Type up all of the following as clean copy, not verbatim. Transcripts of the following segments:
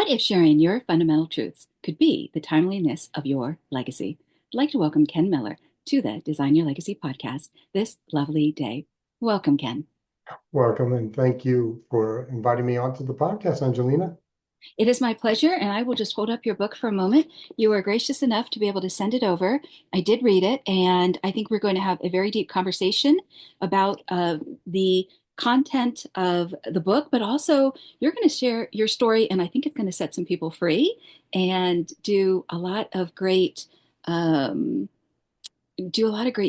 What if sharing your fundamental truths could be the timeliness of your legacy? I'd like to welcome Ken Miller to the Design Your Legacy podcast this lovely day. Welcome, Ken. Welcome, and thank you for inviting me onto the podcast, Angelina. It is my pleasure, and I will just hold up your book for a moment. You were gracious enough to be able to send it over. I did read it, and I think we're going to have a very deep conversation about the content of the book, but also you're going to share your story, and I think it's going to set some people free and um, do a lot of great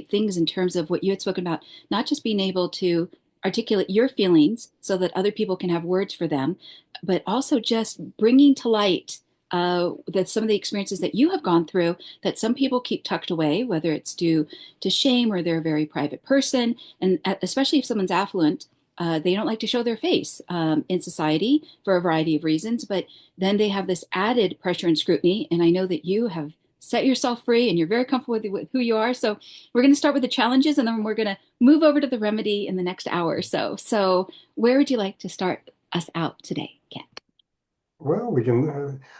things in terms of what you had spoken about, not just being able to articulate your feelings so that other people can have words for them, but also just bringing to light that some of the experiences that you have gone through that some people keep tucked away, whether it's due to shame or they're a very private person, and especially if someone's affluent. They don't like to show their face in society for a variety of reasons, but then they have this added pressure and scrutiny. And I know that you have set yourself free and you're very comfortable with who you are. So we're going to start with the challenges and then we're going to move over to the remedy in the next hour or so. So where would you like to start us out today, Ken? Well, we can,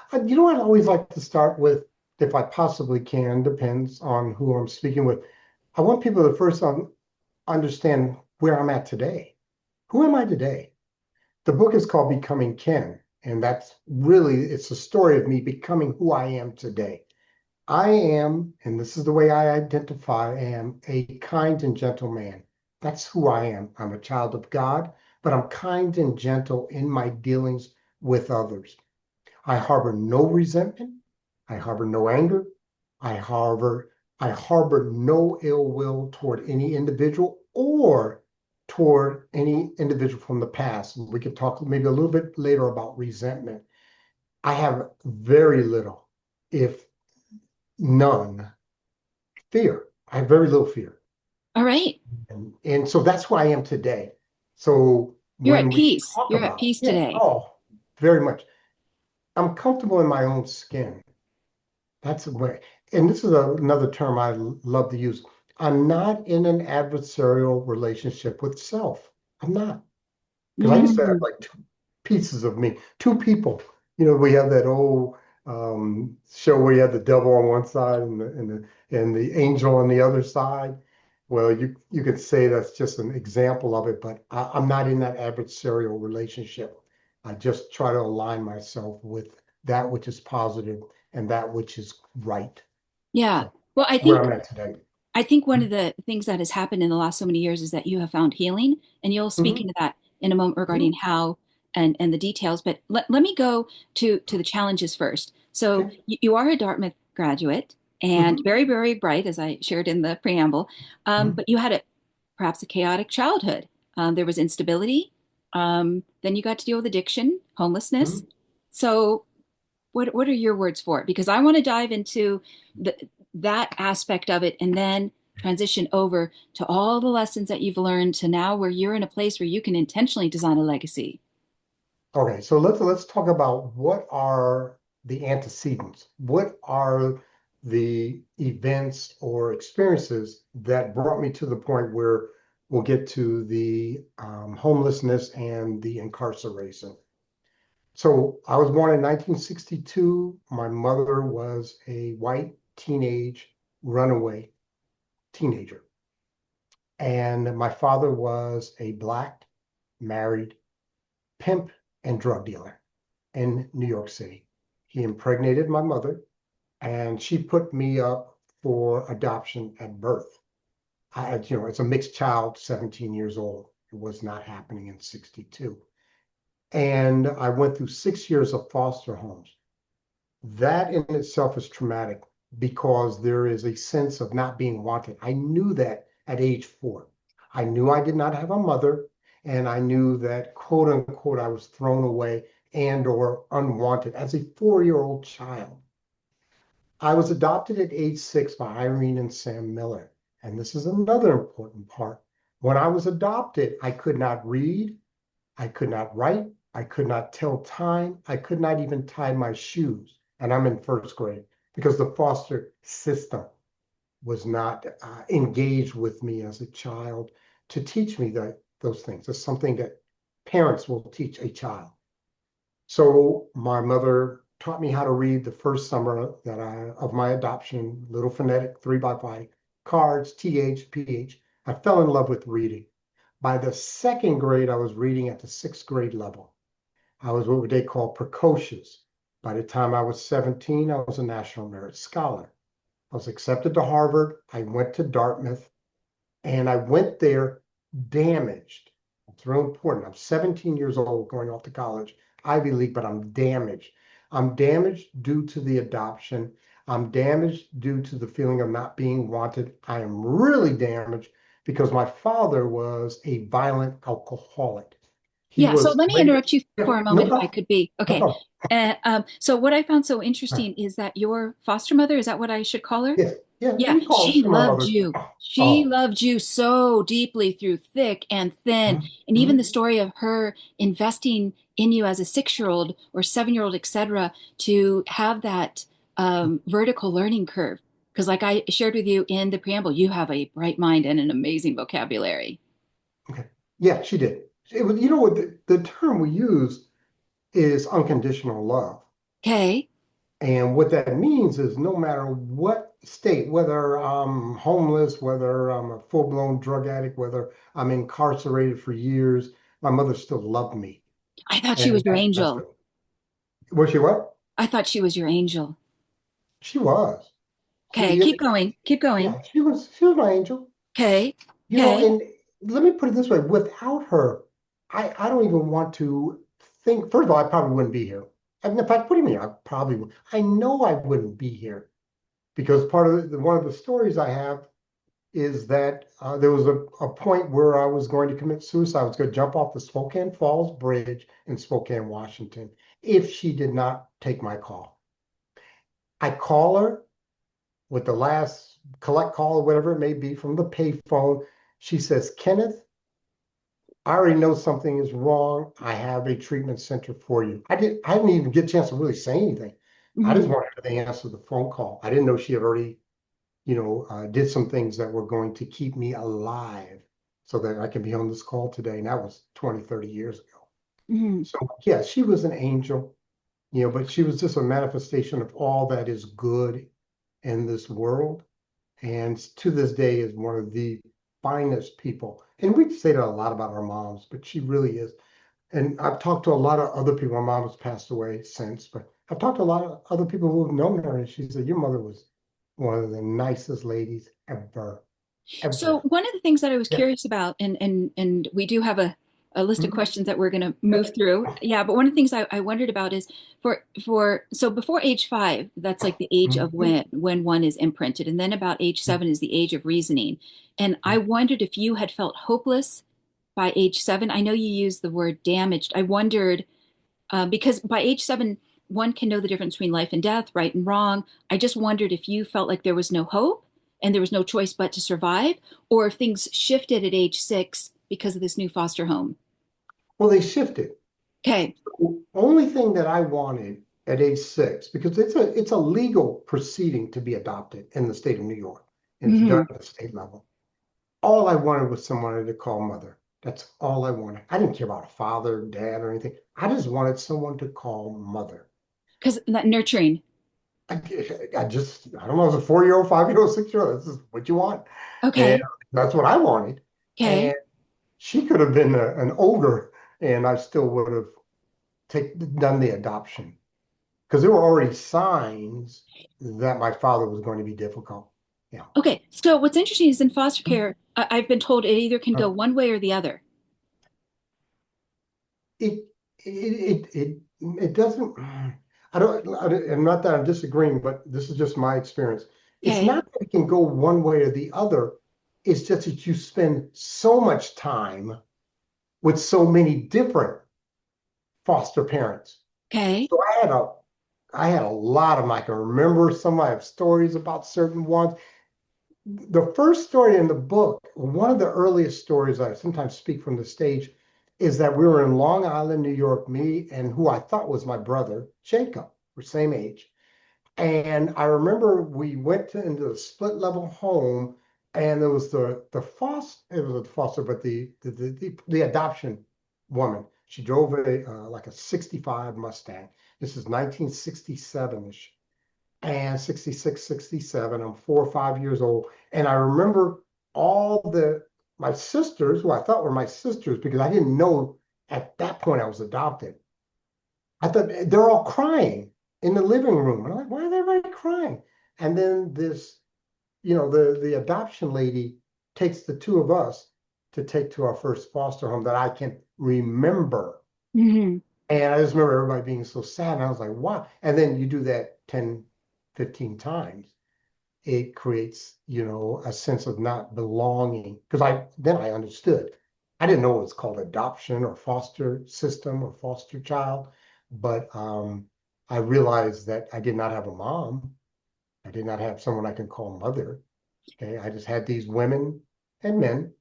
what I always like to start with, if I possibly can, depends on who I'm speaking with. I want people to first understand where I'm at today. Who am I today? The book is called Becoming Ken, and it's a story of me becoming who I am today. I am, and this is the way I identify, I am a kind and gentle man. That's who I am. I'm a child of God, but I'm kind and gentle in my dealings with others. I harbor no resentment. I harbor no anger. I harbor I harbor no ill will toward any individual or toward any individual from the past. And we could talk maybe a little bit later about resentment. I have very little, if none, fear. I have very little fear. All right. And so that's who I am today. So You're at when we peace. talk You're at about, peace yeah, today. oh, very much. I'm comfortable in my own skin. That's the way. And this is another term I love to use. I'm not in an adversarial relationship with self. I'm not. Because I used to have Mm. like two pieces of me, two people. We have that old show where you have the devil on one side and the angel on the other side. Well, you could say that's just an example of it, but I'm not in that adversarial relationship. I just try to align myself with that which is positive and that which is right. Yeah. So Well, I where think I'm at today. I think one of the things that has happened in the last so many years is that you have found healing, and you'll speak Mhm, into that in a moment regarding mhm. how and the details. But let me go to the challenges first. So Okay. you are a Dartmouth graduate and Mhm, very, very bright, as I shared in the preamble. mhm, But you had perhaps a chaotic childhood. There was instability. Then you got to deal with addiction, homelessness. mhm. So what are your words for it? Because I want to dive into the, that aspect of it and then transition over to all the lessons that you've learned to now where you're in a place where you can intentionally design a legacy. Okay, so let's talk about what are the antecedents. What are the events or experiences that brought me to the point where we'll get to the homelessness and the incarceration. So I was born in 1962. My mother was a white teenage runaway teenager, and my father was a black married pimp and drug dealer in New York City. He impregnated my mother and she put me up for adoption at birth. It's a mixed child, 17 years old. It was not happening in 62. And I went through 6 years of foster homes. That in itself is traumatic because there is a sense of not being wanted. I knew that at age 4. I knew I did not have a mother, and I knew that, quote unquote, I was thrown away and or unwanted as a 4-year-old child. I was adopted at age 6 by Irene and Sam Miller. And this is another important part. When I was adopted, I could not read, I could not write, I could not tell time, I could not even tie my shoes. And I'm in first grade because the foster system was not engaged with me as a child to teach me those things. It's something that parents will teach a child. So my mother taught me how to read the first summer of my adoption, little phonetic 3 by 5 cards, TH, PH. I fell in love with reading. By the second grade, I was reading at the sixth grade level. I was what they call precocious. By the time I was 17, I was a National Merit Scholar. I was accepted to Harvard. I went to Dartmouth, and I went there damaged. It's real important. I'm 17 years old going off to college, Ivy League, but I'm damaged. I'm damaged due to the adoption. I'm damaged due to the feeling of not being wanted. I am really damaged because my father was a violent alcoholic. He Yeah, so was, let me interrupt you yeah, for a no moment if I problem, could be. no Okay. problem. So what I found so interesting is that your foster mother, is that what I should call her? Yes, yeah, Yeah, you can call she my loved mother. you. She Oh, loved you so deeply through thick and thin. mhm, And even the mhm. story of her investing in you as a 6-year-old or 7-year-old, etc., to have that vertical learning curve. Because, like I shared with you in the preamble, you have a bright mind and an amazing vocabulary. Okay. Yeah, she did. It was, you know what, the term we use is unconditional love. Okay. And what that means is no matter what state, whether I'm homeless, whether I'm a full-blown drug addict, whether I'm incarcerated for years, my mother still loved me. I thought she And was your that's angel. good. Was she what? I thought she was your angel. She was. Okay, She, keep going. Keep going. yeah, she was my angel. Okay. You know, Okay. and let me put it this way, without her, I don't even want to think. First of all, I probably wouldn't be here. And in fact, what do you mean? I probably would. I know I wouldn't be here because part of one of the stories I have is that there was a point where I was going to commit suicide. I was going to jump off the Spokane Falls Bridge in Spokane, Washington, if she did not take my call. I call her with the last collect call or whatever it may be from the payphone. She says, Kenneth, I already know something is wrong. I have a treatment center for you. I didn't even get a chance to really say anything. I just Hmm. wanted her to answer the phone call. I didn't know she had already, did some things that were going to keep me alive so that I can be on this call today. And that was 20, 30 years ago. Hmm. So yeah, she was an angel, but she was just a manifestation of all that is good in this world. And to this day is one of the finest people. And we say that a lot about our moms, but she really is. And I've talked to a lot of other people. My mom has passed away since, but I've talked to a lot of other people who have known her, and she said, Your mother was one of the nicest ladies ever, So ever. one of the things that I was Yeah. curious about, and we do have a list of Mhm. questions that we're going to Yeah. move through. Yeah, but one of the things I wondered about is for so before age 5, that's like the age of Mhm. when one is imprinted, and then about age 7 is the age of reasoning. And I Mhm. wondered if you had felt hopeless by age 7. I know you used the word damaged. I wondered because by age 7, one can know the difference between life and death, right and wrong. I just wondered if you felt like there was no hope and there was no choice but to survive, or if things shifted at age 6 because of this new foster home. Well, they shifted. Okay. The only thing that I wanted at age 6, because it's a legal proceeding to be adopted in the state of New York, and it's done Hmm. at the state level. All I wanted was someone to call mother. That's all I wanted. I didn't care about a father, dad, or anything. I just wanted someone to call mother. Because that nurturing. I, I don't know, as a 4-year-old, 5-year-old, 6-year-old, this is what you want. And Okay. that's what I wanted. Okay. And she could have been an ogre, and I still would have done the adoption because there were already signs that my father was going to be difficult. Yeah. Okay. So what's interesting is in foster care, I've been told it either can go one way or the other. it it doesn't. I'm not that I'm disagreeing, but this is just my experience. It's Okay. not that it can go one way or the other. It's just that you spend so much time with so many different foster parents. Okay. So I had a lot of them. I can remember some. I have stories about certain ones. The first story in the book, one of the earliest stories I sometimes speak from the stage, is that we were in Long Island, New York, me and who I thought was my brother, Jacob. We're same age. And I remember we went into the split level home, and there was the foster, it was a foster, but the adoption woman. She drove a like a 65 Mustang. This is 1967-ish and 66, 67. I'm 4 or 5 years old. And I remember all my sisters, who I thought were my sisters, because I didn't know at that point I was adopted. I thought they're all crying in the living room. And I'm like, why are they everybody crying? And then the adoption lady takes the two of us to take to our first foster home that I can remember. Hmm. And I just remember everybody being so sad. And I was like, wow. And then you do that 10, 15 times. It creates, a sense of not belonging. Because I understood. I didn't know it was called adoption or foster system or foster child. But I realized that I did not have a mom. I did not have someone I can call mother. Okay. I just had these women and men,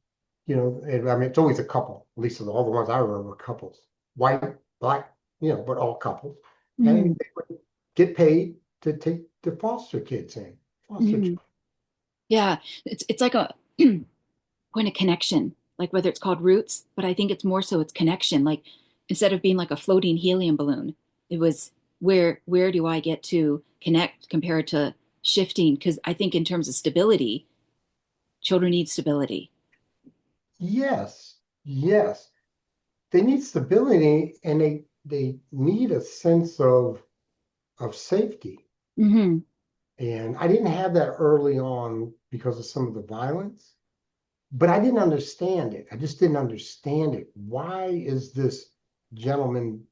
and, I mean, it's always a couple. At least all the ones I remember were couples, white, black, but all couples. Hmm. And they would get paid to take the foster kids in, foster Hmm. children. Yeah, it's like a point of connection, like whether it's called roots, but I think it's more so it's connection. Like instead of being like a floating helium balloon, it was where do I get to connect compared to shifting? Because I think in terms of stability, children need stability. Yes, yes. They need stability and they need a sense of safety. Hmm. And I didn't have that early on because of some of the violence. But I didn't understand it. I just didn't understand it. Why is this gentleman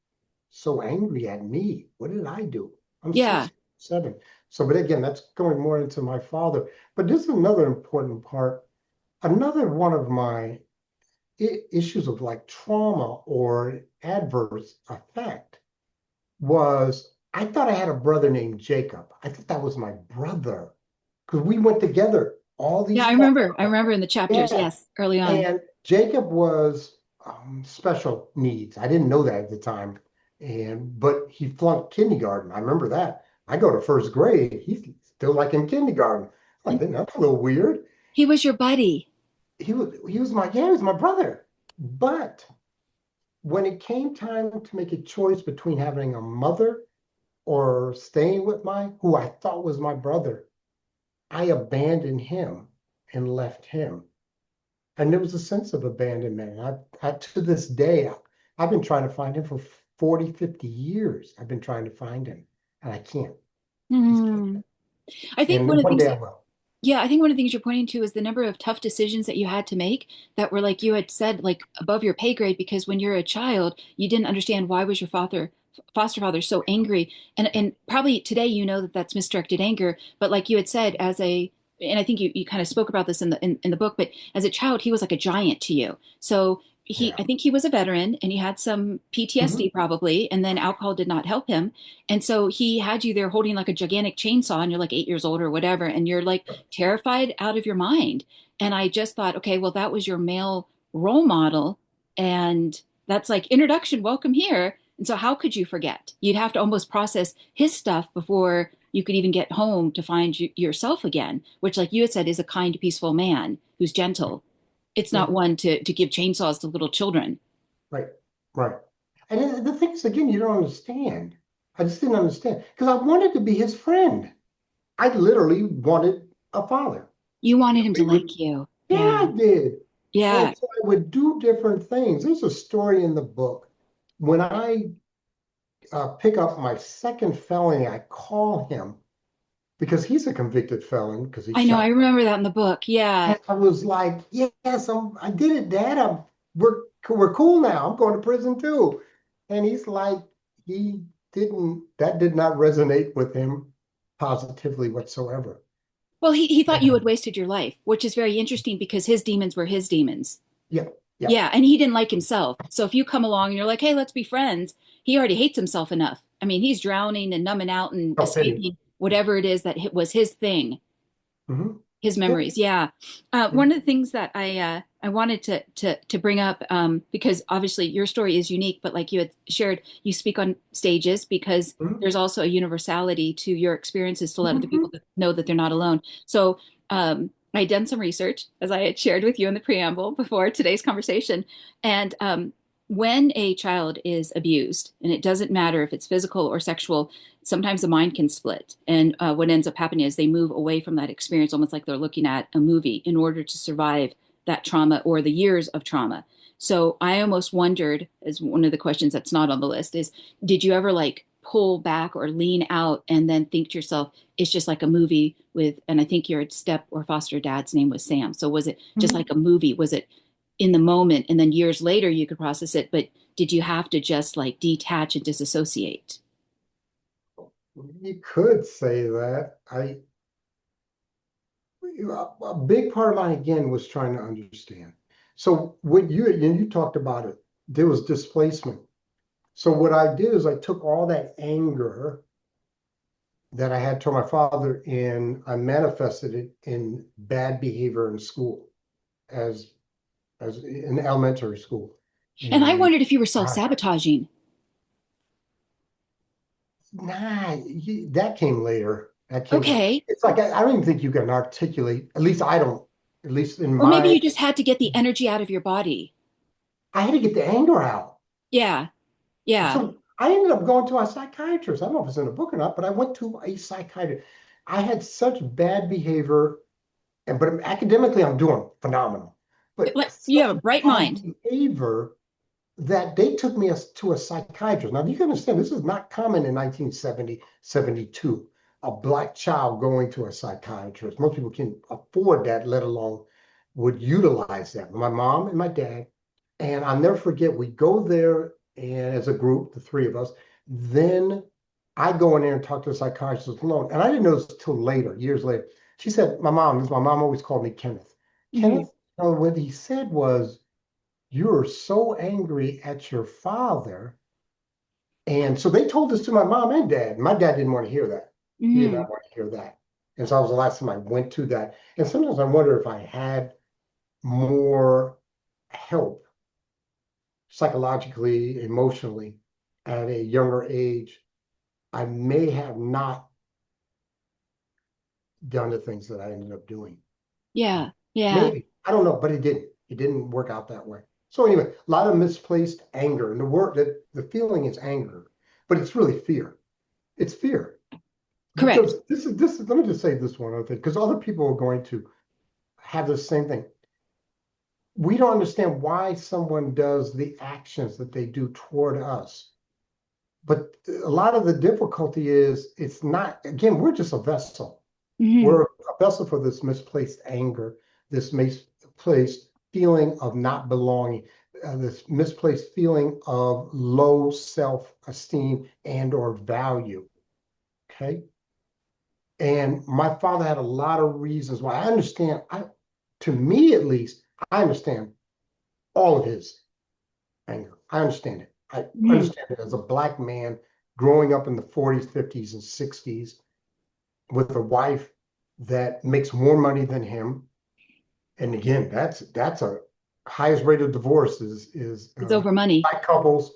so angry at me? What did I do? I'm Yeah. 67. So, but again, that's going more into my father. But this is another important part. Another one of my issues of like trauma or adverse effect was I thought I had a brother named Jacob. I thought that was my brother because we went together all Yeah, these I fall. remember. I remember in the chapters, Yeah. yes, early on. And Jacob was special needs. I didn't know that at the time. But he flunked kindergarten. I remember that. I go to first grade. He's still like in kindergarten. I'm like, that's a little weird. He was your buddy. He was my brother. But when it came time to make a choice between having a mother or staying with who I thought was my brother, I abandoned him and left him. And there was a sense of abandonment. To this day, I've been trying to find him for 40, 50 years. I've been trying to find him and I can't. He's gone. Hmm. I think one And of the one things day I that will. Yeah, I think one of the things you're pointing to is the number of tough decisions that you had to make that were like you had said, like above your pay grade, because when you're a child, you didn't understand why was your foster father so angry. And probably today you know that that's misdirected anger, but like you had said and I think you kind of spoke about this in the book, but as a child, he was like a giant to you. So Yeah. I think he was a veteran and he had some Mhm. PTSD probably, and then alcohol did not help him. And so he had you there holding like a gigantic chainsaw and you're like 8 years old or whatever, and you're like terrified out of your mind. And I just thought, okay, well, that was your male role model. And that's like introduction, welcome here. And so how could you forget? You'd have to almost process his stuff before you could even get home to find yourself again, which, like you had said, is a kind, peaceful man who's gentle. It's Yeah. not one to give chainsaws to little children. Right. Right. And the thing is, again, you don't understand. I just didn't understand because I wanted to be his friend. I literally wanted a father. You wanted him to We would, like you. yeah, Yeah. I did. And Yeah. so I would do different things. There's a story in the book. When I pick up my second felony, I call him because he's a convicted felon because he I know. I shot. remember that in the book. Yeah. And I was like, yes, I did it, Dad. We're cool now. I'm going to prison too. And he's like, that did not resonate with him positively whatsoever. Well, he thought you had And wasted your life, which is very interesting because his demons were his demons. yeah, yeah. Yeah, and he didn't like himself. So if you come along and you're like, "Hey, let's be friends," he already hates himself enough. I mean, he's drowning and numbing out and Self-pity. escaping whatever it is that was his thing, Hmm. his Yeah. memories. Yeah. Yeah. One of the things that I wanted to bring up because obviously your story is unique, but like you had shared, you speak on stages because Mhm. there's also a universality to your experiences to let other Mhm. people know that they're not alone. So I had done some research, as I had shared with you in the preamble before today's conversation, and when a child is abused, and it doesn't matter if it's physical or sexual, sometimes the mind can split. And what ends up happening is they move away from that experience, almost like they're looking at a movie in order to survive that trauma or the years of trauma. So I almost wondered, as one of the questions that's not on the list, is did you ever like pull back or lean out and then think to yourself, it's just like a movie with, and I think your step or foster dad's name was Sam. So was it just Mhm. like a movie? Was it in the moment and then years later you could process it, but did you have to just like detach and disassociate? You could say that. A big part of mine again was trying to understand. So when you talked about it, there was displacement. So what I did is I took all that anger that I had toward my father and I manifested it in bad behavior in school as in elementary school. And I And wondered if you were I, self-sabotaging. nah, that came later. That came later. Okay. It's like I don't even think you can articulate, at least I don't, at least in Or maybe my, you just had to get the energy out of your body. I had to get the anger out. Yeah. Yeah. So I ended up going to a psychiatrist. I don't know if it's in the book or not, but I went to a psychiatrist. I had such bad behavior, and but academically I'm doing phenomenal. But Like you such have a bright bad mind. behavior that they took me to a psychiatrist. Now you can understand this is not common in 1970, 72. A black child going to a psychiatrist. Most people can afford that, let alone would utilize that. My mom and my dad, and I'll never forget, we go there and as a group, the three of us, then I go in there and talk to the psychiatrist alone. And I didn't know this till later, years later. She said, my mom always called me Kenneth. Hmm. Kenneth, what he said was, you're so angry at your father. And so they told this to my mom and dad. My dad didn't want to hear that. He did Hmm. not want to hear that. And so that was the last time I went to that. And sometimes I wonder if I had more help psychologically, emotionally at a younger age, I may have not done the things that I ended up doing. Yeah. Yeah. Maybe. I don't know, but it didn't. It didn't work out that way. So anyway, a lot of misplaced anger. And the word that the feeling is anger, but it's really fear. It's fear. Correct. Because this is let me just say this one other thing, because other people are going to have the same thing. We don't understand why someone does the actions that they do toward us. But a lot of the difficulty is it's not, again, we're just a vessel. Hmm. We're a vessel for this misplaced anger, this misplaced feeling of not belonging, this misplaced feeling of low self-esteem and or value. Okay. And my father had a lot of reasons why. I understand, to me at least, I understand all of his anger. I understand it. I Hmm. understand it as a black man growing up in the 40s, 50s, and 60s with a wife that makes more money than him. And again, that's a highest rate of divorce is It's over money. black couples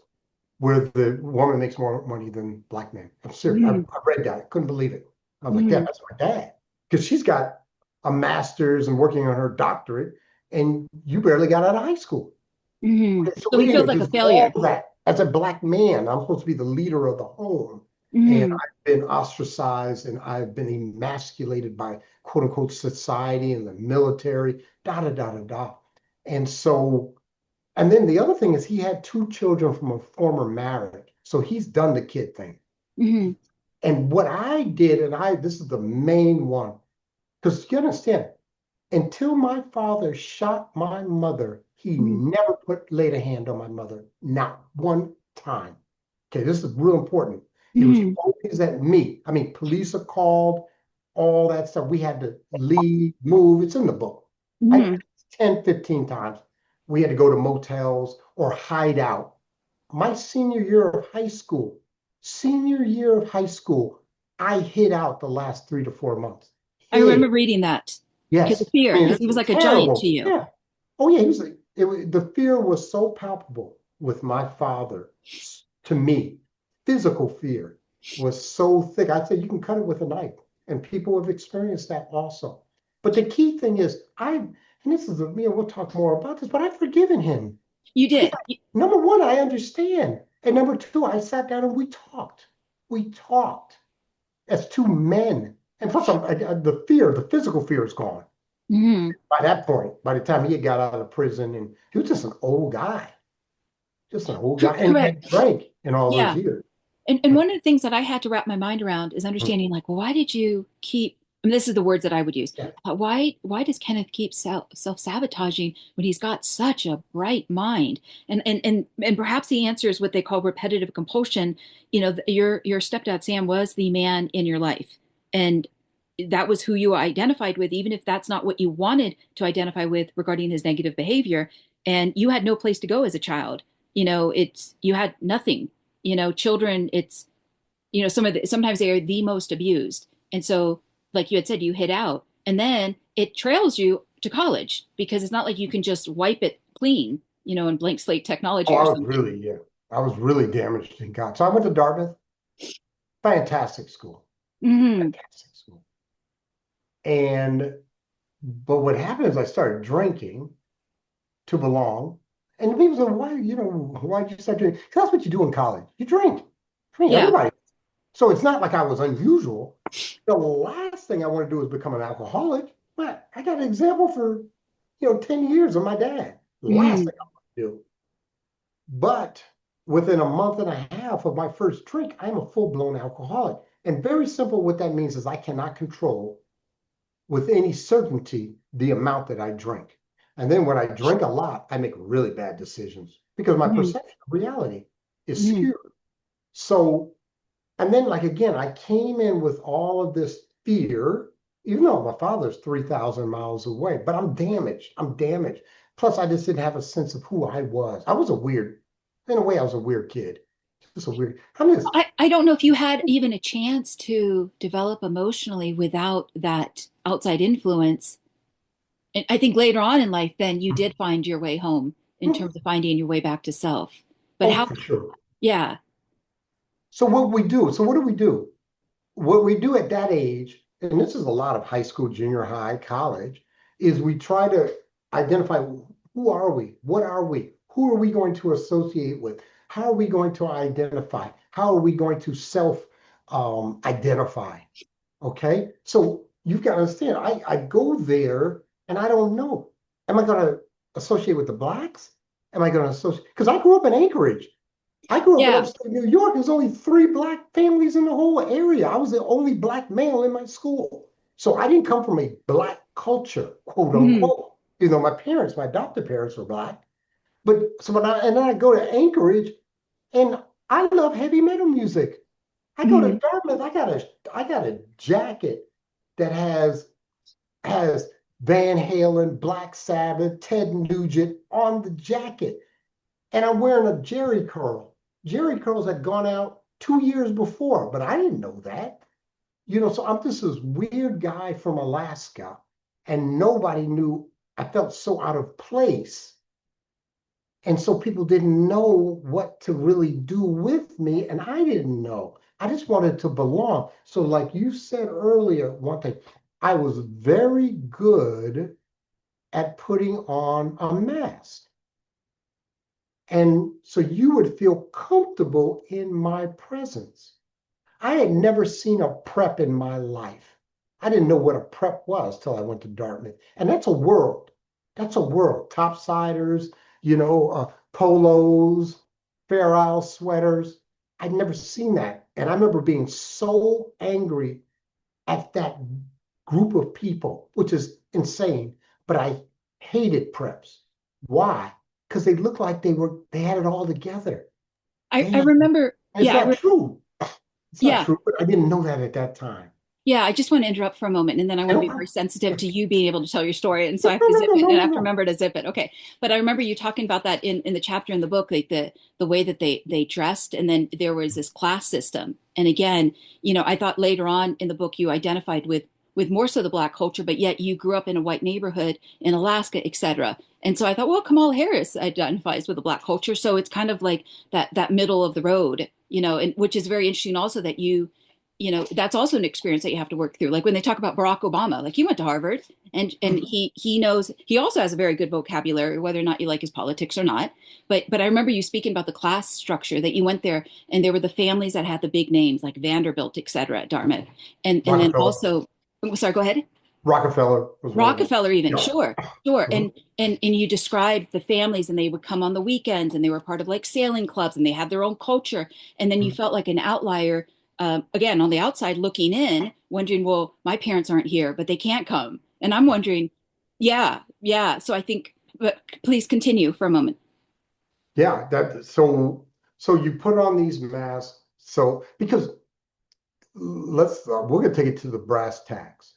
where the woman makes more money than black men. I'm serious. Hmm. I read that. I couldn't believe it. I was like, yeah, Hmm. that's my dad. Because she's got a master's and working on her doctorate, and you barely got out of high school. Hmm. Okay, so So he wait a feels minute, like a because all failure. that, as a black man, I'm supposed to be the leader of the home. And Hmm. I've been ostracized and I've been emasculated by quote unquote society and the military, da da da da da. And so, and then the other thing is he had two children from a former marriage. So he's done the kid thing. Hmm. And what I did, and this is the main one, because you understand, until my father shot my mother, he Hmm. never laid a hand on my mother, not one time. Okay, this is real important. It was Hmm. always at me. I mean, police are called, all that stuff. We had to leave, move. It's in the book. I Hmm. 10, 15 times. We had to go to motels or hide out. My senior year of high school, I hid out the last 3 to 4 months. I Hid. remember reading that because of Yes. fear, I mean, because it's he was like a giant to terrible. you. Yeah. Oh, yeah. He was, the fear was so palpable with my father to me. Physical fear was so thick. I'd say you can cut it with a knife. And people have experienced that also. But the key thing is, and this is, we'll talk more about this, but I've forgiven him. You did. Number one, I understand. And number two, I sat down and we talked. We talked as two men. And plus, the fear, the physical fear is gone. Mhm. By that point, by the time he had got out of prison, and he was just an old guy, and he Correct. had drank in all those Yeah. years. And one of the things that I had to wrap my mind around is understanding, like, well, why did you keep, I mean, this is the words that I would use. Yeah. Why does Kenneth keep self-sabotaging when he's got such a bright mind? And perhaps the answer is what they call repetitive compulsion. You know, your stepdad Sam was the man in your life, and that was who you identified with, even if that's not what you wanted to identify with regarding his negative behavior. And you had no place to go as a child. You know, it's you had nothing. You know, children, it's sometimes they are the most abused. And so, like you had said, you hit out, and then it trails you to college because it's not like you can just wipe it clean, in blank slate Oh, technology or something. yeah. I was really damaged in God. So I went to Dartmouth. Fantastic school. Hmm. Fantastic school. And but what happened is I started drinking to belong. And people said, why did you start drinking? Because that's what you do in college. You drink. Drink, Yeah. everybody. So it's not like I was unusual. The last thing I want to do is become an alcoholic. But I got an example for, 10 years of my dad. Last Hmm. thing I want to do. But within a month and a half of my first drink, I'm a full-blown alcoholic. And very simple, what that means is I cannot control with any certainty the amount that I drink. And then when I drink a lot, I make really bad decisions because my Hmm. perception of reality is Hmm. skewed. So, and then like again, I came in with all of this fear, even though my father's 3,000 miles away, but I'm damaged. I'm damaged. Plus, I just didn't have a sense of who I was. In a way, I was a weird kid. Just a weird, I'm just, I don't know if you had even a chance to develop emotionally without that outside influence. And I think later on in life, then you did find your way home in terms of finding your way back to self. But oh, how, for sure. yeah, So what do we do? What we do at that age, and this is a lot of high school, junior high, college, is we try to identify who are we? What are we? Who are we going to associate with? How are we going to identify? How are we going to self identify? Okay. So you've got to understand, I go there and I don't know. Am I going to associate with the blacks? Am I going to associate? Because I grew up in Anchorage. I grew up in yeah. upstate New York. There's only three black families in the whole area. I was the only black male in my school. So I didn't come from a black culture, quote Mhm. unquote. My parents, my adopted parents were black. But so and then I go to Anchorage and I love heavy metal music. I go to Mhm. Dartmouth, I got a jacket that has Van Halen, Black Sabbath, Ted Nugent on the jacket. And I'm wearing a Jerry curl. Jerry curls had gone out 2 years before, but I didn't know that. So I'm just this weird guy from Alaska, and nobody knew. I felt so out of place. And so people didn't know what to really do with me, and I didn't know. I just wanted to belong. So, like you said earlier, one thing, I was very good at putting on a mask. And so you would feel comfortable in my presence. I had never seen a prep in my life. I didn't know what a prep was till I went to Dartmouth. And that's a world. That's a world. Topsiders, polos, Fair Isle sweaters. I'd never seen that. And I remember being so angry at that group of people, which is insane. But I hated preps. Why? Because they looked like they had it all together. They I had, remember, it's not true. It's not yeah, true, but I didn't know that at that time. yeah. I just want to interrupt for a moment, and then I want to No be very problem. sensitive Yeah. to you being able to tell your story, and so No, I have no, to no, zip no, it, no, and I no, have to no. remember to zip it. Okay, but I remember you talking about that in the chapter in the book, like the way that they dressed, and then there was this class system. And again, I thought later on in the book you identified with more so the black culture, but yet you grew up in a white neighborhood in Alaska, etc. And so I thought, well, Kamala Harris identifies with the black culture, so it's kind of like that middle of the road, and which is very interesting also that you that's also an experience that you have to work through. Like when they talk about Barack Obama, like he went to Harvard, and Mhm. he knows, he also has a very good vocabulary, whether or not you like his politics or not. But I remember you speaking about the class structure, that you went there and there were the families that had the big names like Vanderbilt, et cetera, at Dartmouth. And then Rockefeller. also, oh, sorry, go ahead. Rockefeller was one of them. Rockefeller even, Yeah. sure, sure. Mhm. And you described the families, and they would come on the weekends, and they were part of like sailing clubs, and they had their own culture. And then you Mhm. felt like an outlier, again, on the outside looking in, wondering, well, my parents aren't here, but they can't come. And I'm wondering, yeah, yeah. So I think, but please continue for a moment. Yeah, that so you put on these masks. So because let's we're gonna take it to the brass tacks.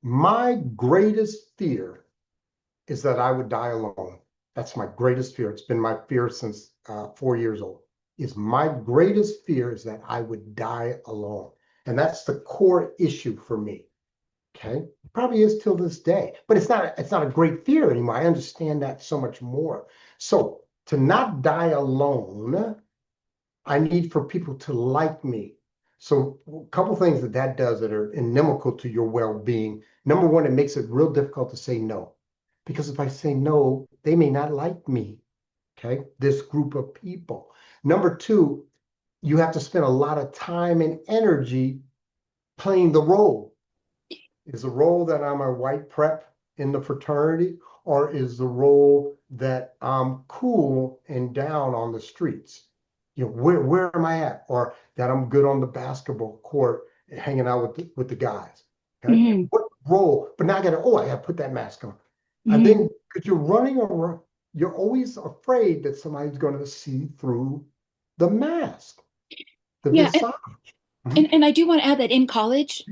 My greatest fear is that I would die alone. That's my greatest fear. It's been my fear since 4 years old. Is my greatest fear is that I would die alone, and that's the core issue for me. Okay, probably is till this day, but it's not a great fear anymore. I understand that so much more. So to not die alone, I need for people to like me. So a couple things that does that are inimical to your well-being. Number one, it makes it real difficult to say no. Because if I say no, they may not like me. Okay. This group of people. Number two, you have to spend a lot of time and energy playing the role. Is the role that I'm a white prep in the fraternity, or is the role that I'm cool and down on the streets? Where am I at? Or that I'm good on the basketball court hanging out with the guys. Okay. Hmm. What role? But now I gotta put that mask on. And Hmm. then because you're running around, you're always afraid that somebody's gonna see through the mask, the Yeah. visage. Mhm. And I do want to add that in college,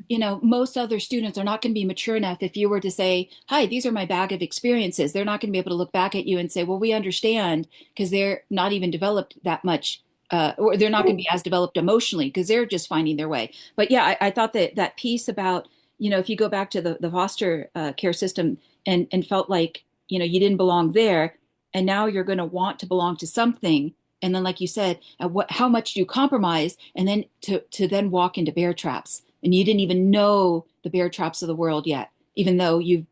most other students are not going to be mature enough. If you were to say, "Hi, these are my bag of experiences," they're not going to be able to look back at you and say, "Well, we understand," because they're not even developed that much, or they're not going to be as developed emotionally because they're just finding their way. But yeah, I thought that that piece about, if you go back to the foster care system and felt like, you didn't belong there, and now you're going to want to belong to something. And then, like you said, how much do you compromise? And then to then walk into bear traps, and you didn't even know the bear traps of the world yet, even though you've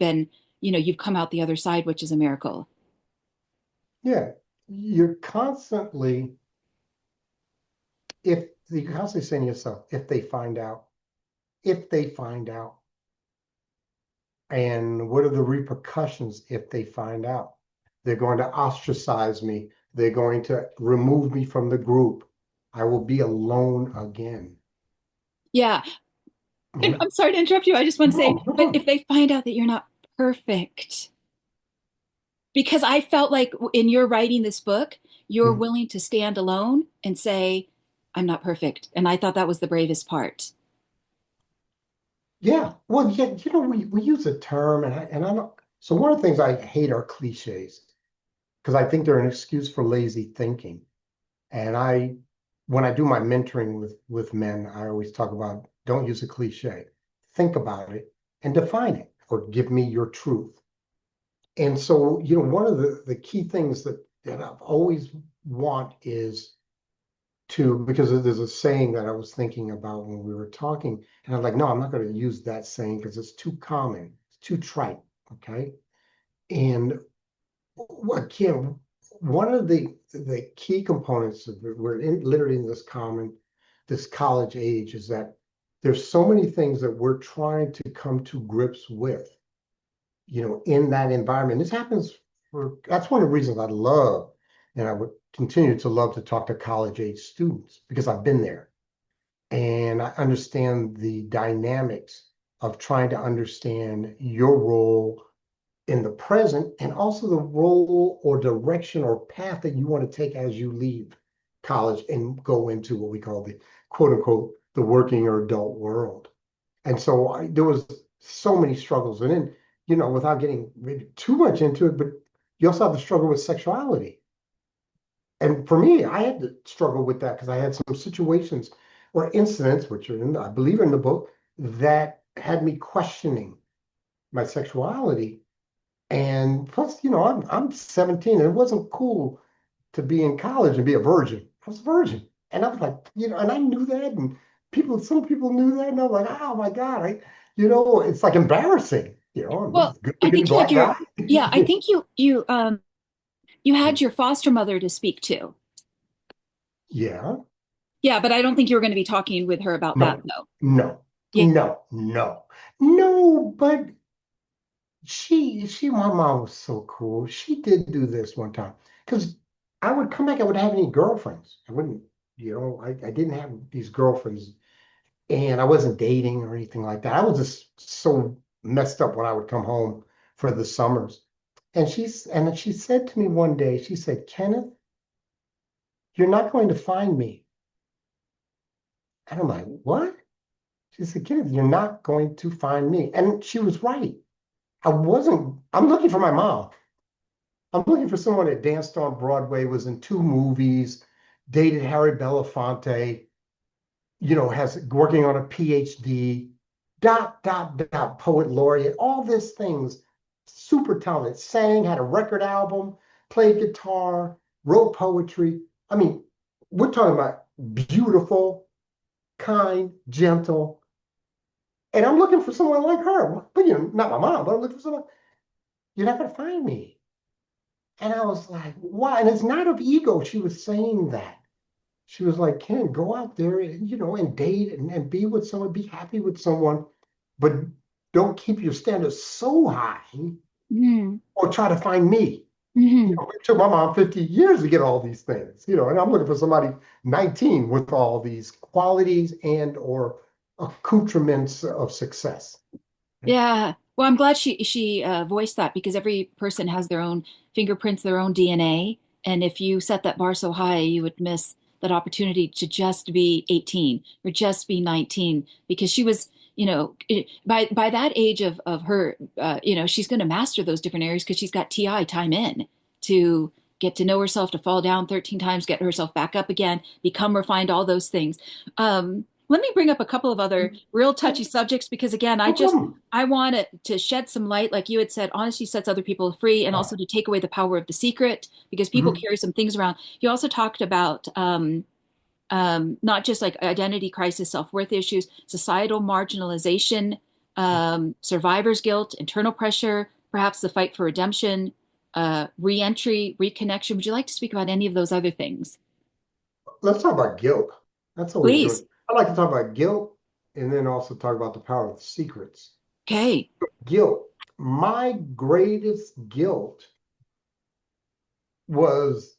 come out the other side, which is a miracle. Yeah. You're constantly if you're constantly saying to yourself, if they find out, and what are the repercussions if they find out? They're going to ostracize me. They're going to remove me from the group. I will be alone again. Yeah. And Yeah. I'm sorry to interrupt you. I just want to say, No, no but problem. if they find out that you're not perfect, because I felt like in your writing this book, you're Mhm. willing to stand alone and say, I'm not perfect. And I thought that was the bravest part. Yeah. Well, yeah, we use a term and I don't so one of the things I hate are cliches because I think they're an excuse for lazy thinking. And when I do my mentoring with men, I always talk about don't use a cliche. Think about it and define it, or give me your truth. And so, one of the key things that I've always want is to because there's a saying that I was thinking about when we were talking, and I'm like, no, I'm not going to use that saying because it's too common, it's too trite. Okay. And again, one of the key components of we're literally in this college age is that there's so many things that we're trying to come to grips with, in that environment. This happens that's one of the reasons I love, and I would continue to love to talk to college age students because I've been there and I understand the dynamics of trying to understand your role in the present and also the role or direction or path that you want to take as you leave college and go into what we call the quote unquote the working or adult world. And so there was so many struggles. And then, without getting maybe too much into it, but you also have the struggle with sexuality. And for me, I had to struggle with that because I had some situations or incidents, which are I believe in the book, that had me questioning my sexuality. And plus, I'm 17 and it wasn't cool to be in college and be a virgin. I was a virgin. And I was like, and I knew that. And some people knew that, and I'm like, oh my God, it's like embarrassing. This Well, is good I looking think you had black your, guy. yeah, I think you had your foster mother to speak to. Yeah, Yeah, but I don't think you were going to be talking with her about that no, though. no, Yeah. no, but my mom was so cool. She did do this one time because I would come back, I wouldn't have any girlfriends. I wouldn't, I didn't have these girlfriends and I wasn't dating or anything like that. I was just so messed up when I would come home for the summers. And she said to me one day, she said, Kenneth, you're not going to find me. And I'm like, what? She said, Kenneth, you're not going to find me. And she was right. I'm looking for my mom. I'm looking for someone that danced on Broadway, was in two movies, dated Harry Belafonte, has working on a PhD, poet laureate, all these things, super talented, sang, had a record album, played guitar, wrote poetry. I mean, we're talking about beautiful, kind, gentle. And I'm looking for someone like her. But not my mom, but I'm looking for someone. You're not gonna find me. And I was like, why? And it's not of ego. She was saying that. She was like, Ken, go out there and, and date and be with someone, be happy with someone, but don't keep your standards so high Hmm. or try to find me. Hmm. It took my mom 50 years to get all these things, and I'm looking for somebody 19 with all these qualities and or accoutrements of success. Yeah. Well, I'm glad she voiced that because every person has their own fingerprints, their own DNA, and if you set that bar so high, you would miss that opportunity to just be 18 or just be 19 because she was, by that age of her, she's going to master those different areas because she's got TI time in to get to know herself, to fall down 13 times, get herself back up again, become refined, all those things. Let me bring up a couple of other real touchy subjects because again, No problem. I want it to shed some light, like you had said, honesty sets other people free, and also Oh, to take away the power of the secret because people mhm. carry some things around. You also talked about not just like identity crisis, self-worth issues, societal marginalization, survivor's guilt, internal pressure, perhaps the fight for redemption, re-entry, reconnection. Would you like to speak about any of those other things? Let's talk about guilt. That's always Please. good. I like to talk about guilt and then also talk about the power of secrets. Okay. Guilt. My greatest guilt was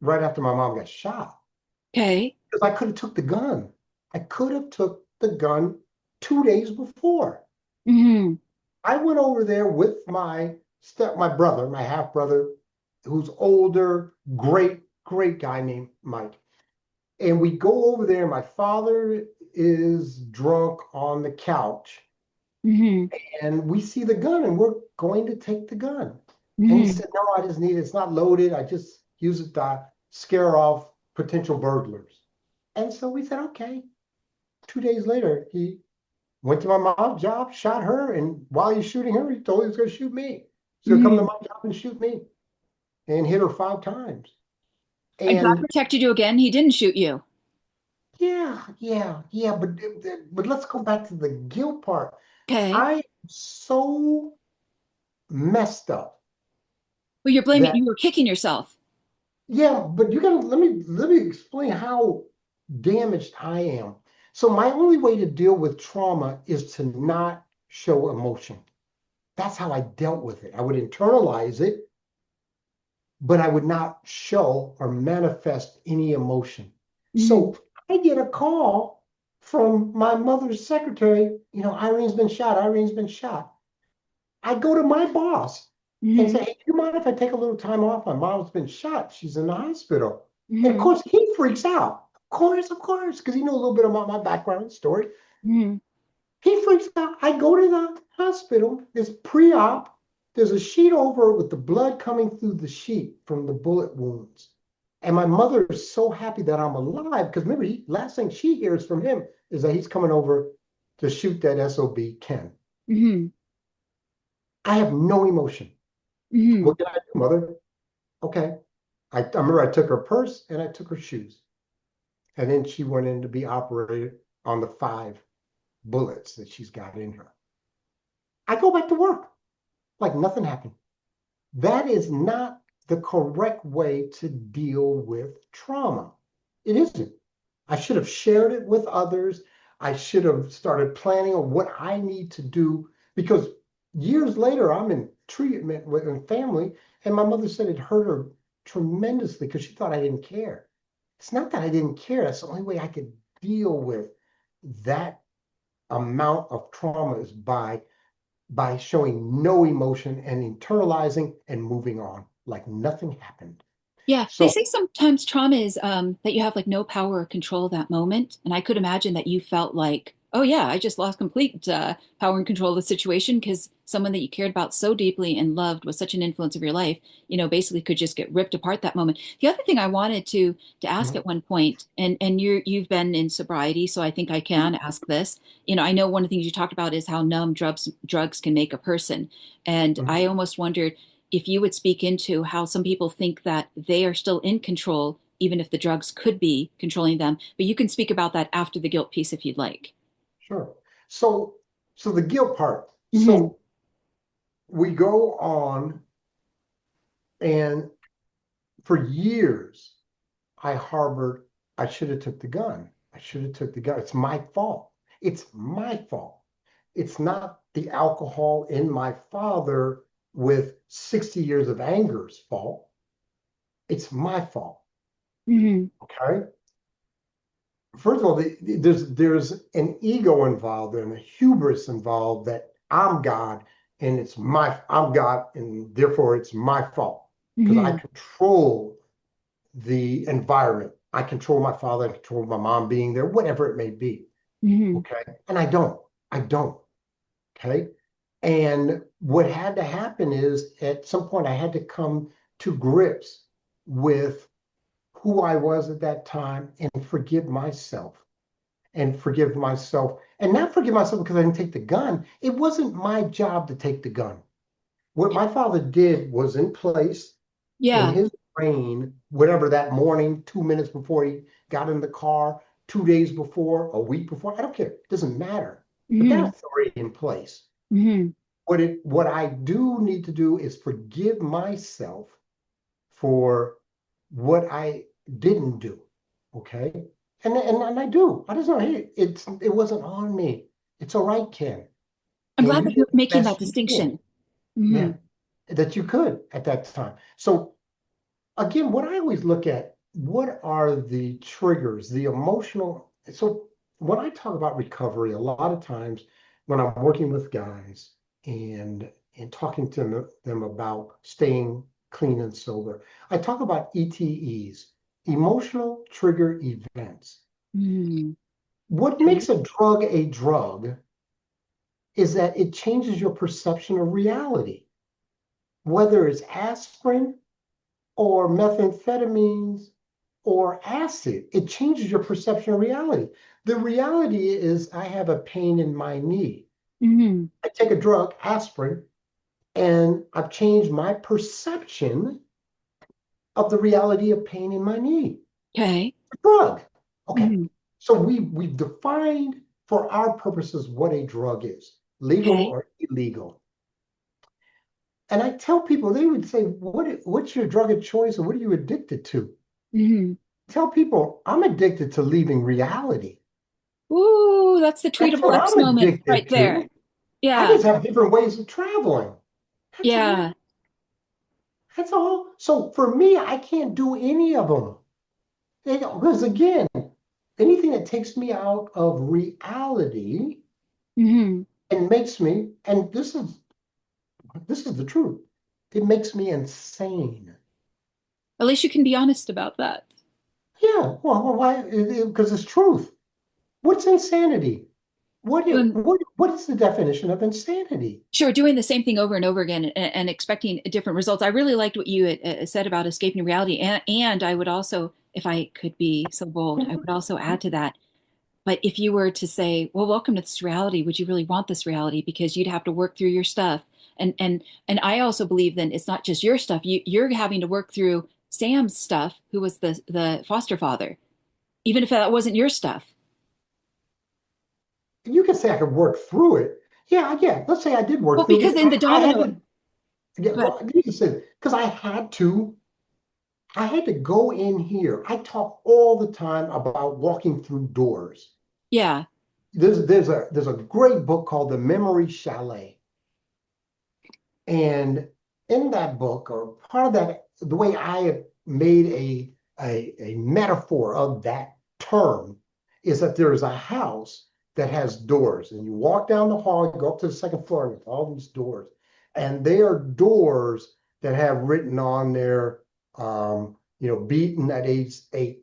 right after my mom got shot Okay. because I could have took the gun. I could have took the gun 2 days before. Hmm. I went over there with my brother, my half brother, who's older, great guy named Mike. And we go over there. My father is drunk on the couch, Hmm. and we see the gun, and we're going to take the gun. And he Hmm. said, "No, I just need it. It's not loaded. I just use it to scare off potential burglars." And so we said, "Okay." 2 days later, he went to my mom's job, shot her, and while he's shooting her, he told her he was going to shoot me. He's going to come to Hmm. my job and shoot me, and hit her 5 times. And God And protected you again. He didn't shoot you. yeah, but let's go back to the guilt part. Okay. I am so messed up Well, you're blaming, that you were kicking yourself. yeah, but you gotta let me explain how damaged I am. So my only way to deal with trauma is to not show emotion. That's how I dealt with it. I would internalize it, but I would not show or manifest any emotion. Hmm. So I get a call from my mother's secretary, Irene's been shot, Irene's been shot. I go to my boss and Hmm. say, hey, do you mind if I take a little time off? My mom's been shot. She's in the hospital. And of Hmm. course, he freaks out. Of course, because he knows a little bit about my background story. Hmm. He freaks out. I go to the hospital. It's pre-op. There's a sheet over with the blood coming through the sheet from the bullet wounds. And my mother is so happy that I'm alive because remember, last thing she hears from him is that he's coming over to shoot that SOB Ken. Hmm. I have no emotion. Hmm. What can I do, mother? Okay. I remember I took her purse and I took her shoes. And then she went in to be operated on the 5 bullets that she's got in her. I go back to work like nothing happened. That is not the correct way to deal with trauma. It isn't. I should have shared it with others. I should have started planning on what I need to do because years later, I'm in treatment with a family, and my mother said it hurt her tremendously because she thought I didn't care. It's not that I didn't care. That's the only way I could deal with that amount of trauma is by showing no emotion and internalizing and moving on like nothing happened. Yeah, they So, say sometimes trauma is that you have like no power or control of that moment. And I could imagine that you felt like, oh yeah, I just lost complete power and control of the situation because someone that you cared about so deeply and loved was such an influence of your life, basically could just get ripped apart that moment. The other thing I wanted to ask mhm, at one point, and you've been in sobriety, so I think I can ask this. I know one of the things you talked about is how numb drugs can make a person, and mhm, I almost wondered if you would speak into how some people think that they are still in control, even if the drugs could be controlling them. But you can speak about that after the guilt piece if you'd like. sure. So, so the guilt part. Hmm. So we go on, and for years I harbored, I should have took the gun. I should have took the gun. It's my fault. It's my fault. It's not the alcohol in my father with 60 years of anger's fault. It's my fault. Hmm. Okay. First of all, there's an ego involved and a hubris involved that I'm God and I'm God and therefore it's my fault because I Hmm. control the environment. I control my father, I control my mom being there, whatever it may be. Hmm. Okay. And I don't. I don't. Okay. And what had to happen is at some point I had to come to grips with who I was at that time and forgive myself and not forgive myself because I didn't take the gun. It wasn't my job to take the gun. What my father did was in place in Yeah. his brain, whatever that morning, 2 minutes before he got in the car, 2 days before, a week before, I don't care. It doesn't matter. But Hmm. that's already in place. Hmm. What I do need to do is forgive myself for what I didn't do. Okay. And I do. I just know, hey, it wasn't on me. It's all right, Ken. I'm And glad you that did you're the making that best you can. distinction. Hmm. Yeah. That you could at that time. So again, what I always look at, what are the triggers, the emotional. So when I talk about recovery, a lot of times when I'm working with guys and talking to them about staying clean and sober, I talk about ETEs, emotional trigger events. Hmm. What Okay. makes a drug is that it changes your perception of reality, whether it's aspirin or methamphetamines or acid. It changes your perception of reality. The reality is, I have a pain in my knee. Hmm. I take a drug, aspirin, and I've changed my perception of the reality of pain in my knee. Okay. A drug. Okay. Hmm. So we've defined for our purposes what a drug is, legal Okay. or illegal. And I tell people, they would say, what's your drug of choice and what are you addicted to? Hmm. Tell people I'm addicted to leaving reality. Ooh, that's the That's treatable what X I'm moment right addicted there. to. I Yeah. just have different ways of traveling. That's all. Yeah. That's all. So for me, I can't do any of them. Because again, anything that takes me out of reality Hmm. and makes me, and this is the truth, it makes me insane. At least you can be honest about that. Yeah, well, why? Because it's truth. What's insanity? What is the definition of insanity? Sure, doing the same thing over and over again and expecting different results. I really liked what you said about escaping reality, and I would also, if I could be so bold, I would also add to that. But if you were to say, "Well, welcome to this reality," would you really want this reality? Because you'd have to work through your stuff, and I also believe then it's not just your stuff. You're having to work through Sam's stuff, who was the foster father. even if that wasn't your stuff. You can say I could work through it. Yeah, yeah. Let's say I did Well, work through it because because in the I had domino, to. Yeah, but well, you can say because I had to. I had to go in here. I talk all the time about walking through doors. yeah. There's a great book called The Memory Chalet. And in that book, or part of that, the way I have made a metaphor of that term is that there is a house that has doors, and you walk down the hall, you go up to the second floor, and with all these doors, and they are doors that have written on there, beaten at age 8,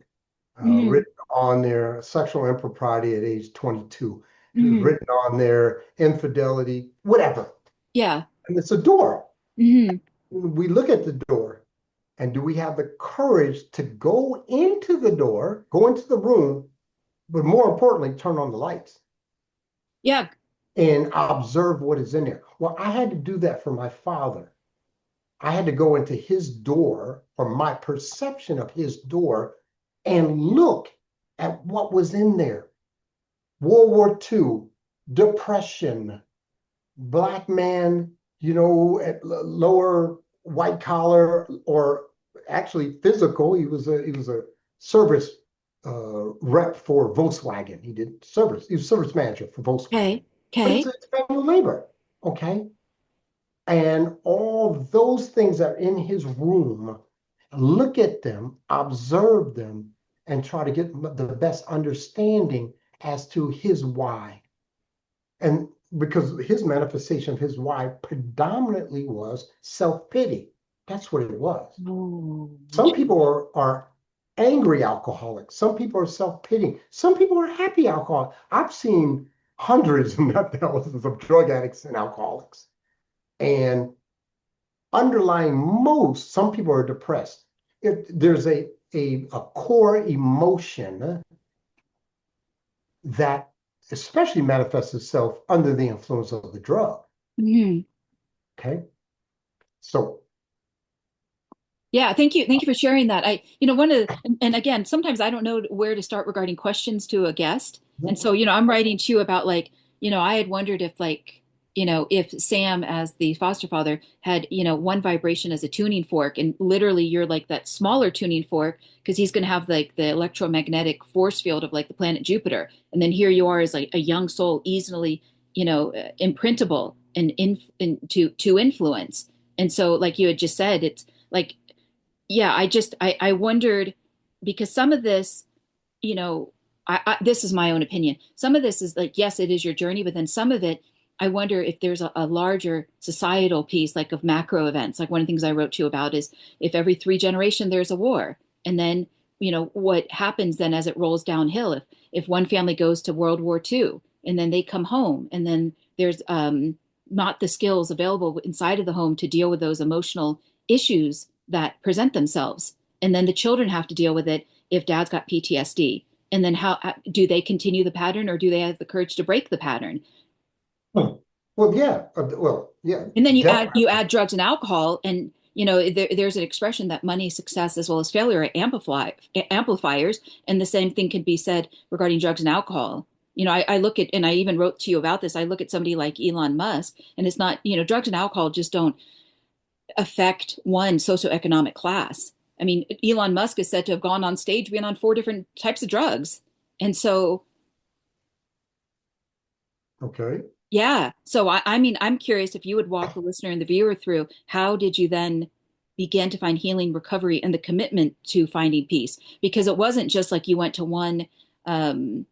Hmm. written on their sexual impropriety at age 22, Hmm. written on their infidelity, whatever. Yeah. And it's a door. Hmm. We look at the door, and do we have the courage to go into the door, go into the room, but more importantly, turn on the lights Yeah. and observe what is in there? Well, I had to do that for my father. I had to go into his door, or my perception of his door, and look at what was in there. World War II, depression, black man, at lower white collar, or actually physical. He was a service rep for Volkswagen. He did service. He was service manager for Volkswagen, Okay. but it's, Okay. it's manual labor. Okay, and all those things are in his room. Look at them, observe them, and try to get the best understanding as to his why. And because his manifestation of his why predominantly was self-pity. That's what it was. Oh, Some people are angry alcoholics. Some people are self-pitying. Some people are happy alcoholics. I've seen hundreds, not thousands, of drug addicts and alcoholics. And underlying some people are depressed. If there's a core emotion that especially manifests itself under the influence of the drug. mhm. Okay. So, Yeah, thank you. Thank you for sharing that. One of the, and again, sometimes I don't know where to start regarding questions to a guest. And so, I'm writing to you about like, I had wondered if like, if Sam as the foster father had, one vibration as a tuning fork and literally you're like that smaller tuning fork because he's going to have like the electromagnetic force field of like the planet Jupiter. And then here you are as like a young soul easily, imprintable and to influence. And so like you had just said, it's like yeah, I wondered because some of this, this is my own opinion. Some of this is like, yes, it is your journey, but then some of it, I wonder if there's a larger societal piece, like of macro events. Like one of the things I wrote to you about is if every 3 generation there's a war, and then what happens then as it rolls downhill. If one family goes to World War II and then they come home, and then there's not the skills available inside of the home to deal with those emotional issues that present themselves. And then the children have to deal with it if dad's got PTSD. And then how do they continue the pattern or do they have the courage to break the pattern? well, yeah, yeah, And then definitely. you add drugs and alcohol and there's an expression that money, success, as well as failure are amplifiers. And the same thing can be said regarding drugs and alcohol. I look at, and I even wrote to you about this. I look at somebody like Elon Musk, and it's not, drugs and alcohol just don't affect one socioeconomic class. I mean, Elon Musk is said to have gone on stage being on 4 different types of drugs. And so, Okay. yeah. So, I mean, I'm curious if you would walk the listener and the viewer through how did you then begin to find healing, recovery, and the commitment to finding peace? Because it wasn't just like you went to one um,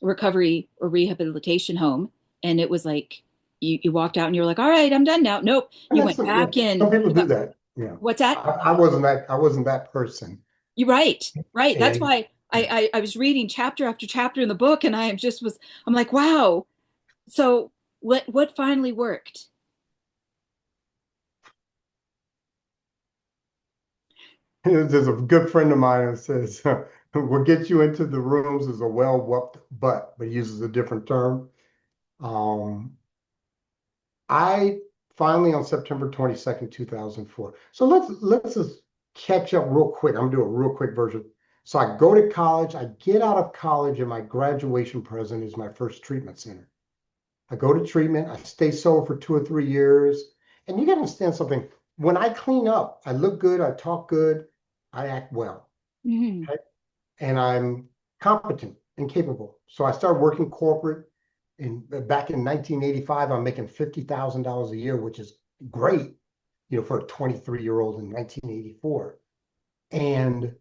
recovery or rehabilitation home and it was like you walked out and you were like, all right, I'm done now. Nope. And You that's went yeah, back in. some people You do got, that. Yeah. what's that? I wasn't that person. You're right, right. That's And why I was reading chapter after chapter in the book, and I'm like, wow. So what finally worked? there's a good friend of mine that says, what gets you into the rooms is a well-whooped butt, but he uses a different term. Um, I finally on September 22nd, 2004. So let's just catch up real quick. I'm gonna do a real quick version. So I go to college, I get out of college, and my graduation present is my first treatment center. I go to treatment, I stay sober for 2 or 3 years. And you got to understand something. When I clean up, I look good, I talk good, I act well, Hmm. okay? And I'm competent and capable. So I started working corporate. Back in 1985, I'm making $50,000 a year, which is great, for a 23-year-old in 1984. And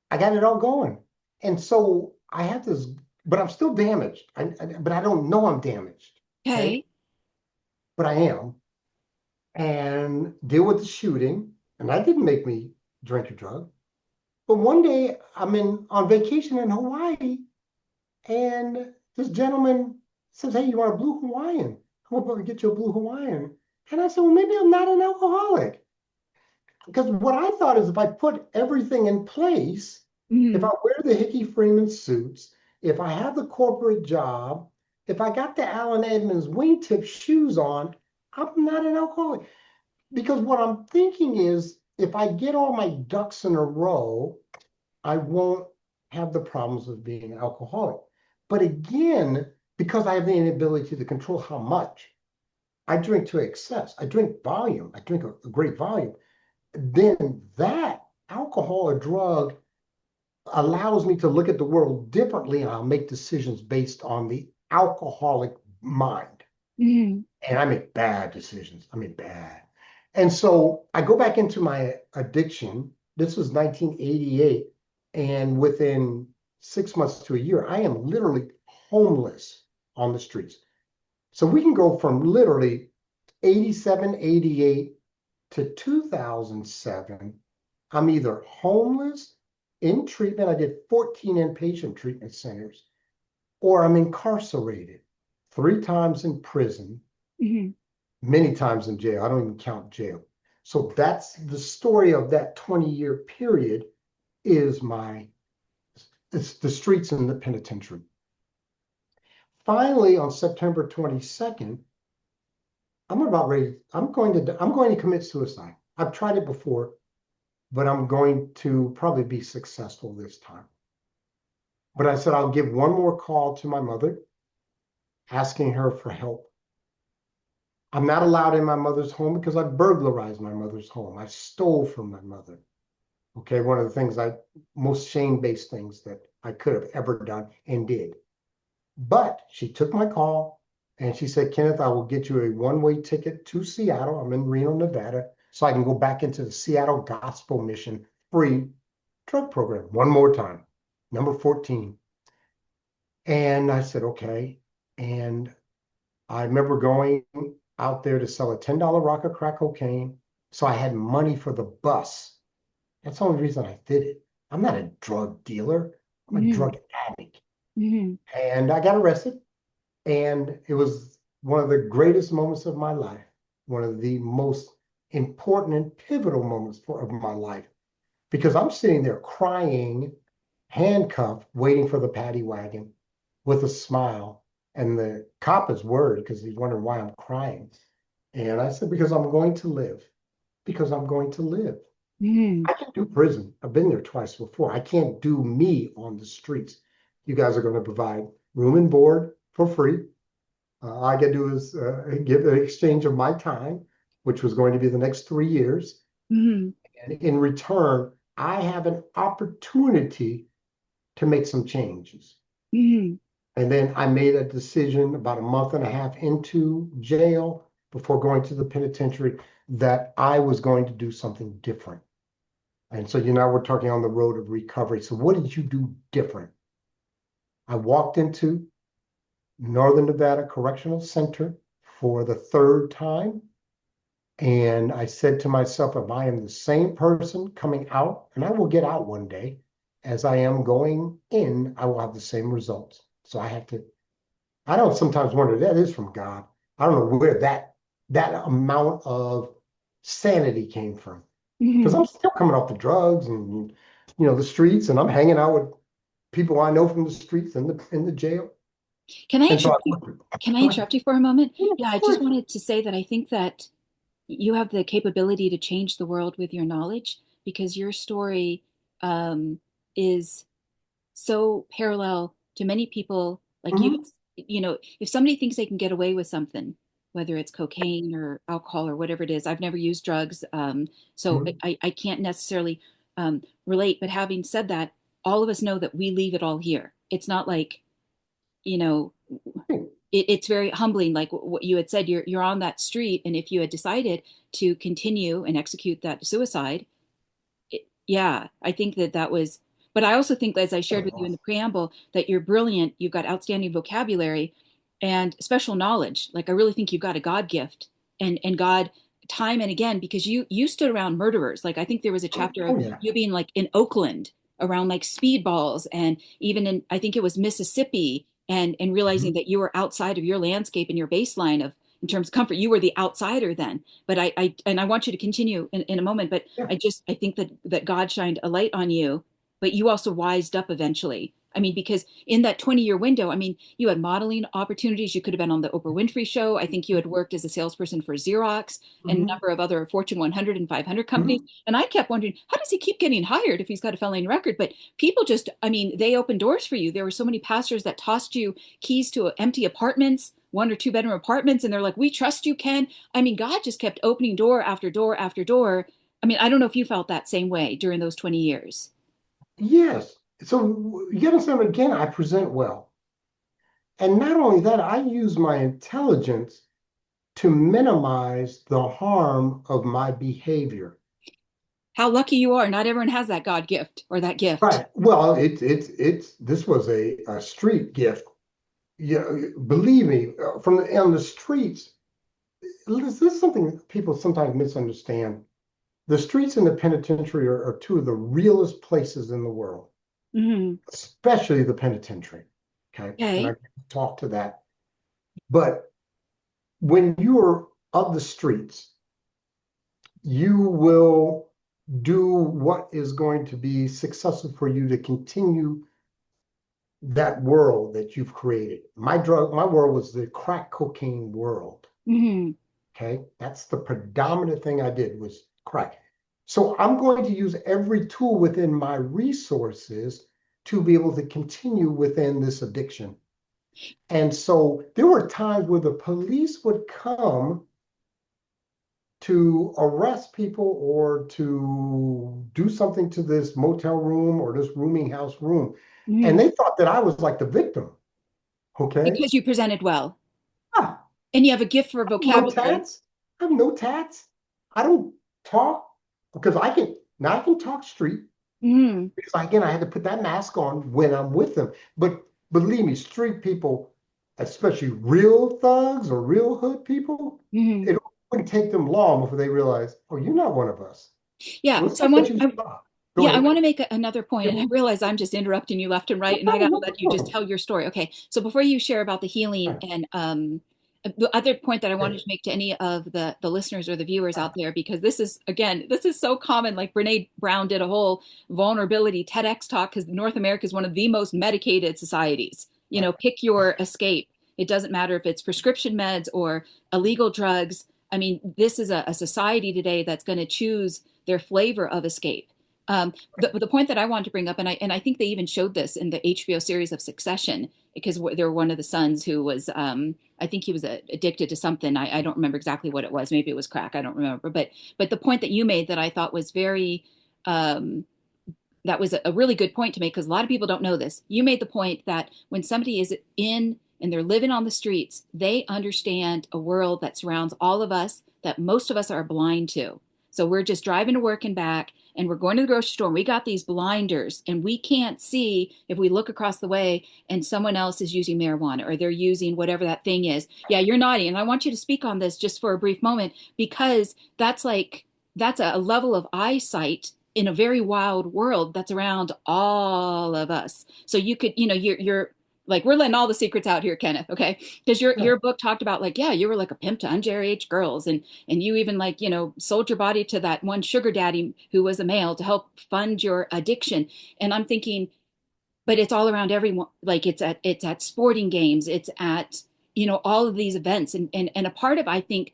I got it all going. And so I have this, but I'm still damaged. But I don't know I'm damaged. Okay. Okay. But I am. And deal with the shooting. And that didn't make me drink or drug. But one day I'm on vacation in Hawaii, and this gentleman says, "Hey, you want a blue Hawaiian? Come up and get you a blue Hawaiian." And I said, "Well, maybe I'm not an alcoholic." Because what I thought is if I put everything in place, if Hmm. I wear the Hickey Freeman suits, if I have the corporate job, if I got the Allen Edmonds wingtip shoes on, I'm not an alcoholic. Because what I'm thinking is if I get all my ducks in a row, I won't have the problems of being an alcoholic. But again, because I have the inability to control how much, I drink to excess. I drink volume. I drink a great volume. Then that alcohol or drug allows me to look at the world differently, and I'll make decisions based on the alcoholic mind. Hmm. And I make bad decisions. I mean, bad. And so I go back into my addiction. This was 1988. And within 6 months to a year, I am literally homeless on the streets. So we can go from literally 87, 88 to 2007. I'm either homeless, in treatment. I did 14 inpatient treatment centers, or I'm incarcerated 3 times in prison, Hmm. many times in jail. I don't even count jail. So that's the story of that 20-year period is it's the streets and the penitentiary. Finally, on September 22nd, I'm going to commit suicide. I've tried it before, but I'm going to probably be successful this time. But I said, I'll give one more call to my mother, asking her for help. I'm not allowed in my mother's home because I burglarized my mother's home. I stole from my mother. Okay, one of the most shame-based things that I could have ever done and did. But she took my call and she said, "Kenneth, I will get you a one-way ticket to Seattle. I'm in Reno, Nevada, so I can go back into the Seattle Gospel Mission free drug program one more time, number 14." And I said, okay. And I remember going out there to sell a $10 rock of crack cocaine. So I had money for the bus. That's the only reason I did it. I'm not a drug dealer. I'm a Hmm. drug addict. Hmm. And I got arrested. And it was one of the greatest moments of my life, one of the most important and pivotal moments of my life, because I'm sitting there crying, handcuffed, waiting for the paddy wagon with a smile. And the cop is worried because he's wondering why I'm crying. And I said, because I'm going to live, because I'm going to live. Hmm. I can do prison. I've been there twice before. I can't do me on the streets. You guys are going to provide room and board for free. All I got to do is give an exchange of my time, which was going to be the next 3 years. Hmm. And in return, I have an opportunity to make some changes. Hmm. And then I made a decision about a month and a half into jail before going to the penitentiary that I was going to do something different. And so, we're talking on the road of recovery. So, what did you do different? I walked into Northern Nevada Correctional Center for the third time. And I said to myself, if I am the same person coming out, and I will get out one day, as I am going in, I will have the same results. So I don't sometimes wonder that is from God. I don't know where that amount of sanity came from. Because Hmm. I'm still coming off the drugs and the streets, and I'm hanging out with people I know from the streets and the jail. Can I And so interrupt you? Can I go ahead. interrupt you for a moment? Yeah, Yeah, of I just course. wanted to say that I think that you have the capability to change the world with your knowledge because your story, um, is so parallel to many people like Hmm. you know, if somebody thinks they can get away with something, whether it's cocaine or alcohol or whatever it is. I've never used drugs, so Hmm. I can't necessarily relate. But having said that, all of us know that we leave it all here. It's not like, you know, it's very humbling, like what you had said. You're on that street, and if you had decided to continue and execute that suicide, yeah, I think that that was, but I also think, as I shared with you in the preamble, that you're brilliant. You've got outstanding vocabulary and special knowledge. Like I really think you've got a God gift, and God, time and again, because you stood around murderers. Like I think there was a chapter of Oh yeah. you being like in Oakland around like speedballs, and even in, I think it was Mississippi, and realizing Mhm. that you were outside of your landscape and your baseline of, in terms of comfort, you were the outsider then. But and I want you to continue in a moment, but Yeah. I think that God shined a light on you, but you also wised up eventually. I mean, because in that 20-year window, I mean, you had modeling opportunities. You could have been on the Oprah Winfrey Show. I think you had worked as a salesperson for Xerox and a Hmm. number of other Fortune 100 and 500 companies. Hmm. And I kept wondering, how does he keep getting hired if he's got a felony record? But people just, I mean, they opened doors for you. There were so many pastors that tossed you keys to empty apartments, 1 or 2 bedroom apartments, and they're like, "We trust you, Ken." I mean, God just kept opening door after door after door. I mean, I don't know if you felt that same way during those 20 years. Yes. So you understand, again, I present well. And not only that, I use my intelligence to minimize the harm of my behavior. How lucky you are. Not everyone has that God gift or that gift. Right. Well, this was a street gift. Yeah, believe me, from on the streets, this is something people sometimes misunderstand. The streets and the penitentiary are two of the realest places in the world, Hmm. especially the penitentiary. Okay. And I Okay. can talk to that. But when you are of the streets, you will do what is going to be successful for you to continue that world that you've created. My world was the crack cocaine world. Hmm. Okay. That's the predominant thing I did was crack. So I'm going to use every tool within my resources to be able to continue within this addiction. And so there were times where the police would come to arrest people or to do something to this motel room or this rooming house room. And Hmm. they thought that I was like the victim. Okay. Because you presented well Ah, and you have a gift for no vocabulary. tats. I have no tats. I don't talk because I can talk street Hmm. because again, I had to put that mask on when I'm with them. But believe me, street people, especially real thugs or real hood people, Hmm. it wouldn't take them long before they realize, oh, you're not one of us. Yeah. Let's So I not let want, you stop. Go yeah, I ahead. want to make another point, and I Yeah. realize I'm just interrupting you left and right, and I No, got to no let you just problem. tell your story. Okay, so before you share about the healing, Right, and the other point that I wanted right, to make to any of the listeners or the viewers out there, because this is, again, this is so common. Like Brene Brown did a whole vulnerability TEDx talk, because North America is one of the most medicated societies. You right. know, pick your escape. It doesn't matter if it's prescription meds or illegal drugs. I mean, this is a society today that's going to choose their flavor of escape. The point that I wanted to bring up, and I think they even showed this in the HBO series of Succession, because there were one of the sons who was, I think he was addicted to something. I don't remember exactly what it was. Maybe it was crack. I don't remember. But the point that you made that I thought was very, um, that was a really good point to make, because a lot of people don't know this. You made the point that when somebody is in and they're living on the streets, they understand a world that surrounds all of us that most of us are blind to. So we're just driving to work and back, and we're going to the grocery store, and we got these blinders, and we can't see if we look across the way and someone else is using marijuana or they're using whatever that thing is. Yeah, you're nodding, and I want you to speak on this just for a brief moment, because that's a level of eyesight in a very wild world that's around all of us. So you could, you're like, we're letting all the secrets out here, Kenneth, okay? Because Yeah. your book talked about, like, yeah, you were like a pimp to underage girls, and you even, like, sold your body to that one sugar daddy who was a male to help fund your addiction. And I'm thinking, but it's all around everyone. Like, it's at sporting games, it's at, all of these events, and a part of, I think,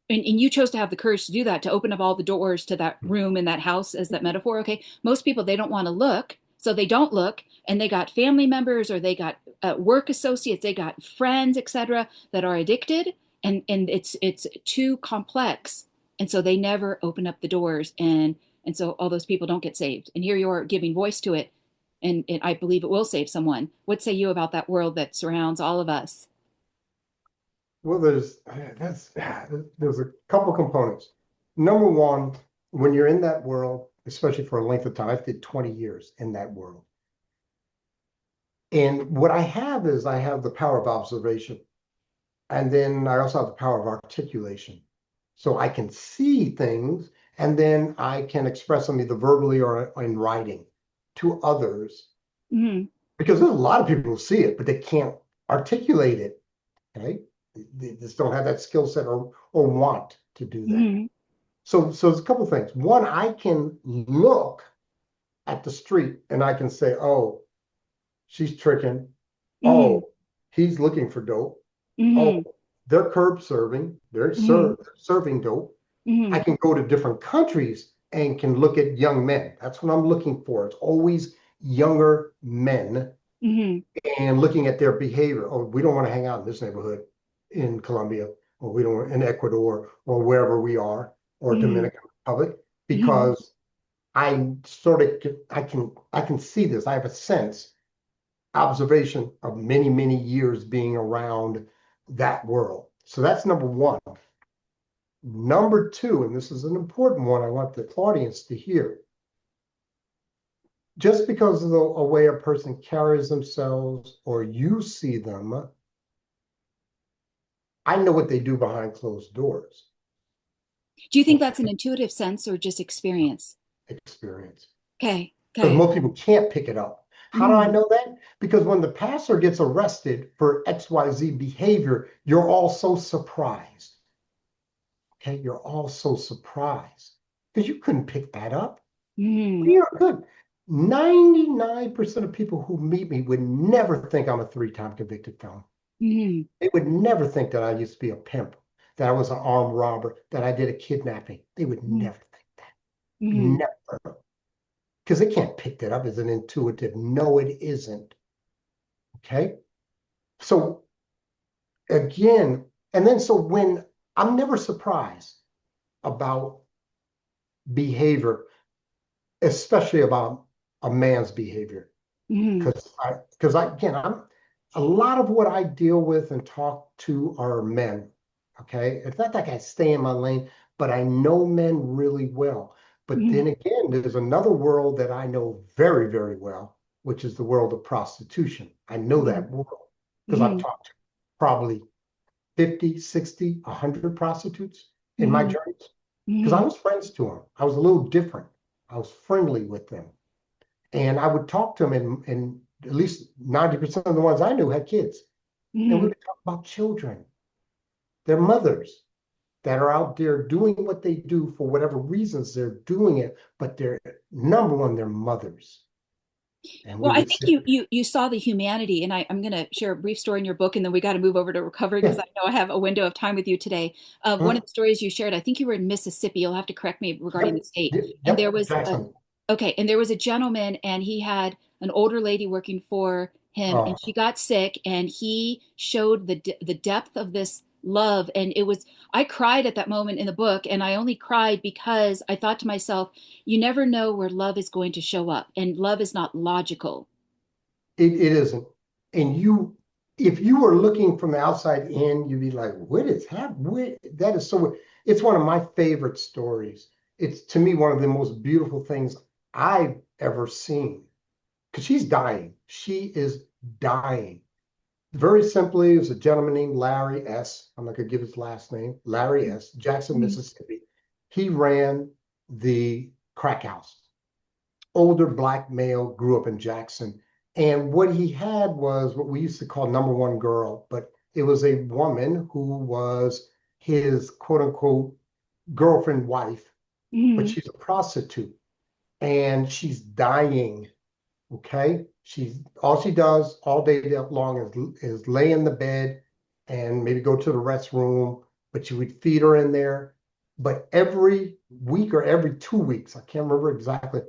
and you chose to have the courage to do that, to open up all the doors to that room in that house as that metaphor. Okay, most people, they don't want to look, So they don't look, and they got family members or they got work associates, they got friends, etc., that are addicted, and it's too complex, and so they never open up the doors, and so all those people don't get saved. And here you're giving voice to it, and I believe it will save someone. What say you about that world that surrounds all of us? Well, there's a couple components. Number one, when you're in that world, especially for a length of time, I did 20 years in that world. And what I have is I have the power of observation. And then I also have the power of articulation. So I can see things and then I can express them either verbally or in writing to others. Hmm. Because there's a lot of people who see it, but they can't articulate it. Okay. They just don't have that skill set or want to do that. Hmm. So there's a couple of things. One, I can look at the street and I can say, oh, she's tricking. Hmm. Oh, he's looking for dope. Oh, Hmm. they're curb serving. They're Hmm. serving dope. I Hmm. can go to different countries and can look at young men. That's what I'm looking for. It's always younger men Hmm. and looking at their behavior. Oh, we don't want to hang out in this neighborhood in Colombia, or we don't in Ecuador, or wherever we are, or Hmm. Dominican Republic, Hmm. because I sort of I can see this. I have a sense, observation of many, many years being around that world. So that's number one. Number two, and this is an important one I want the audience to hear. Just because of the way a person carries themselves or you see them, I know what they do behind closed doors. Do you think that's an Okay, intuitive sense or just experience? experience. Okay. Because Okay. most people can't pick it up. How do I Mm. know that? Because when the pastor gets arrested for XYZ behavior, you're all so surprised. Okay, you're all so surprised because you couldn't pick that up. Mm. You're good. 99% of people who meet me would never think I'm a three-time convicted felon. Mm. They would never think that I used to be a pimp, that I was an armed robber, that I did a kidnapping. They would Mm. never think that. Mm. Never. Because they can't pick that up as an intuitive. No, it isn't. Okay. So again, and then so when I'm never surprised about behavior, especially about a man's behavior. Mm. Because again, I'm a lot of what I deal with and talk to are men. Okay. It's not like I stay in my lane, but I know men really well. But Mm. then again, there's another world that I know very, very well, which is the world of prostitution. I know Mm. that world because I've Mm. talked to probably 50, 60, 100 prostitutes in my Mm. journeys because I Mm. was friends to them. I was a little different. I was friendly with them. And I would talk to them, and at least 90% of the ones I knew had kids. And we Mm. would talk about children, their mothers that are out there doing what they do for whatever reasons they're doing it, but they're number one, their mothers. And we Well, I would think sit, you saw the humanity, and I'm going to share a brief story in your book, and then we got to move over to recovery because yeah, I know I have a window of time with you today. One of huh? the stories you shared, I think you were in Mississippi. You'll have to correct me regarding the Yep, state. yep, And there yep, was a Jackson. Okay, and there was a gentleman, and he had an older lady working for him, and she Oh, got sick, and he showed the depth of this love, and it was I cried at that moment in the book, and I only cried because I thought to myself, you never know where love is going to show up, and love is not logical. it isn't. And if you were looking from the outside in, you'd be like, what is happening? That is so, it's one of my favorite stories. It's to me one of the most beautiful things I've ever seen because she's dying. She is dying. Very simply, it was a gentleman named Larry S. I'm not going to give his last name, Larry S., Jackson, Mhm. Mississippi. He ran the crack house. Older black male, grew up in Jackson. And what he had was what we used to call number one girl, but it was a woman who was his quote unquote girlfriend wife, but Mhm. she's a prostitute and she's dying. Okay. She's all she does all day long is lay in the bed and maybe go to the restroom, but you would feed her in there. But every week or every 2 weeks, I can't remember exactly,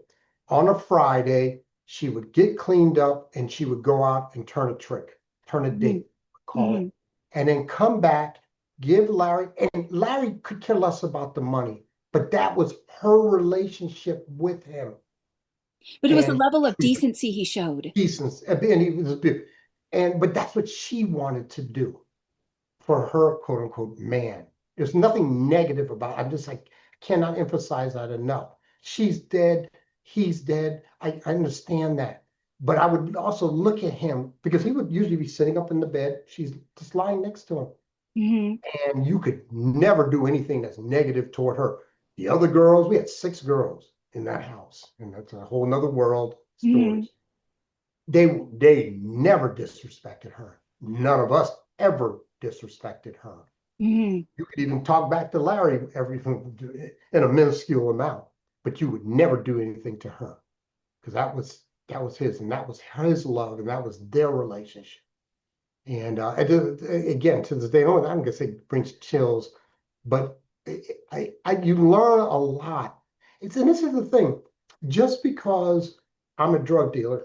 on a Friday, She would get cleaned up and she would go out and turn a trick, turn a Hmm. date, call Hmm. it, and then come back, give Larry, and Larry could care less about the money, but that was her relationship with him. But it was the And level of decency he showed. decency, and he was beautiful. And but that's what she wanted to do for her quote unquote man. There's nothing negative about it. I'm just like, cannot emphasize that enough. She's dead, he's dead. I understand that. But I would also look at him because he would usually be sitting up in the bed. She's just lying next to him. Hmm. And you could never do anything that's negative toward her. The other girls, we had 6 girls in that house, and that's a whole nother world Hmm. stories. They never disrespected her. None of us ever disrespected her. Hmm. You could even talk back to Larry in a minuscule amount, but you would never do anything to her because that was his and that was his love and that was their relationship. And again, to this day, I'm gonna say it brings chills, but you learn a lot. And this is the thing, just because I'm a drug dealer,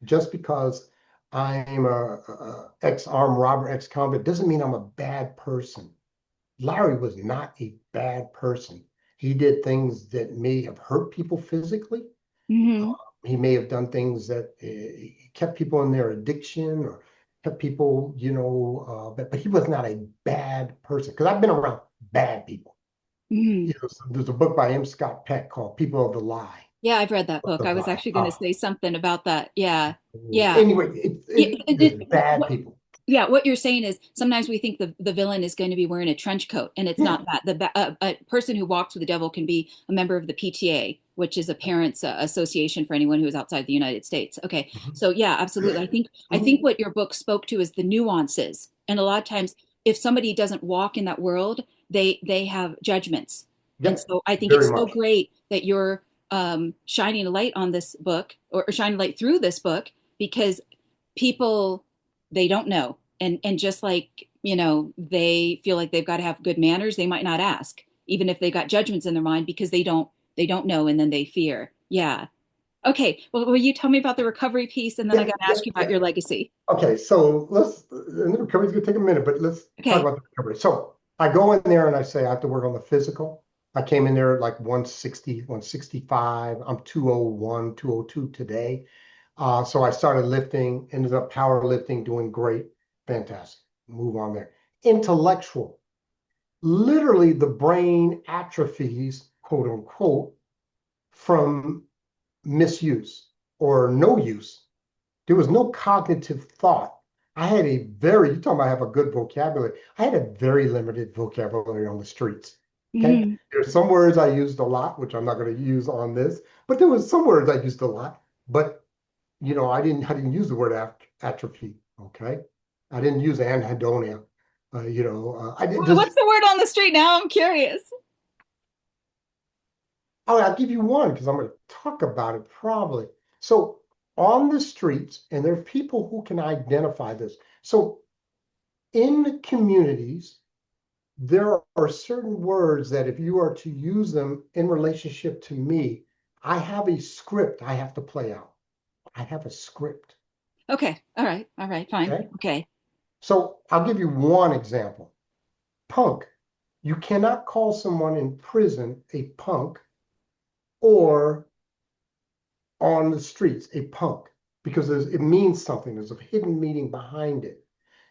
just because I'm a ex-armed robber, ex-convict, doesn't mean I'm a bad person. Larry was not a bad person. He did things that may have hurt people physically. Uh, Hmm. he may have done things that kept people in their addiction or kept people, but he was not a bad person. Because I've been around bad people. Hmm. So there's a book by M. Scott Peck called People of the Lie. Yeah, I've read that book. The I was lie. actually going to say something about that. Yeah. Yeah. Anyway, Yeah, there's bad people. yeah, what you're saying is sometimes we think the villain is going to be wearing a trench coat, and it's Yeah. not that. A person who walks with the devil can be a member of the PTA, which is a parents association for anyone who is outside the United States. Okay, Mhm. so yeah, absolutely. I think Mhm. what your book spoke to is the nuances, and a lot of times, if somebody doesn't walk in that world, they have judgments, and Yep, so I think very it's so much. great that you're shining a light on this book or shining a light through this book because people they don't know and just like they feel like they've got to have good manners, they might not ask even if they got judgments in their mind because they don't know and then they fear. Yeah. Okay, well, will you tell me about the recovery piece and then I Yeah, got to yeah, ask you about yeah. your legacy? Okay, so and the recovery's gonna take a minute, but let's talk Okay. about the recovery. So I go in there and I say I have to work on the physical. I came in there at like 160, 165. I'm 201, 202 today. So I started lifting, ended up power lifting, doing great. Fantastic. Move on there. Intellectual. Literally the brain atrophies, quote unquote, from misuse or no use. There was no cognitive thought. You're talking about I have a good vocabulary. I had a very limited vocabulary on the streets. Okay. Hmm. There's some words I used a lot, which I'm not going to use on this, but there was some words I used a lot. But I didn't use the word atrophy. Okay. I didn't use anhedonia. I did just What's the word on the street now? I'm curious. I'll give you one because I'm going to talk about it probably. So on the streets, and there are people who can identify this. So in the communities, there are certain words that if you are to use them in relationship to me, I have a script I have to play out. I have a script. Okay, all right, fine. Okay. Okay. So I'll give you one example. Punk. You cannot call someone in prison a punk or on the streets a punk because it means something. There's a hidden meaning behind it.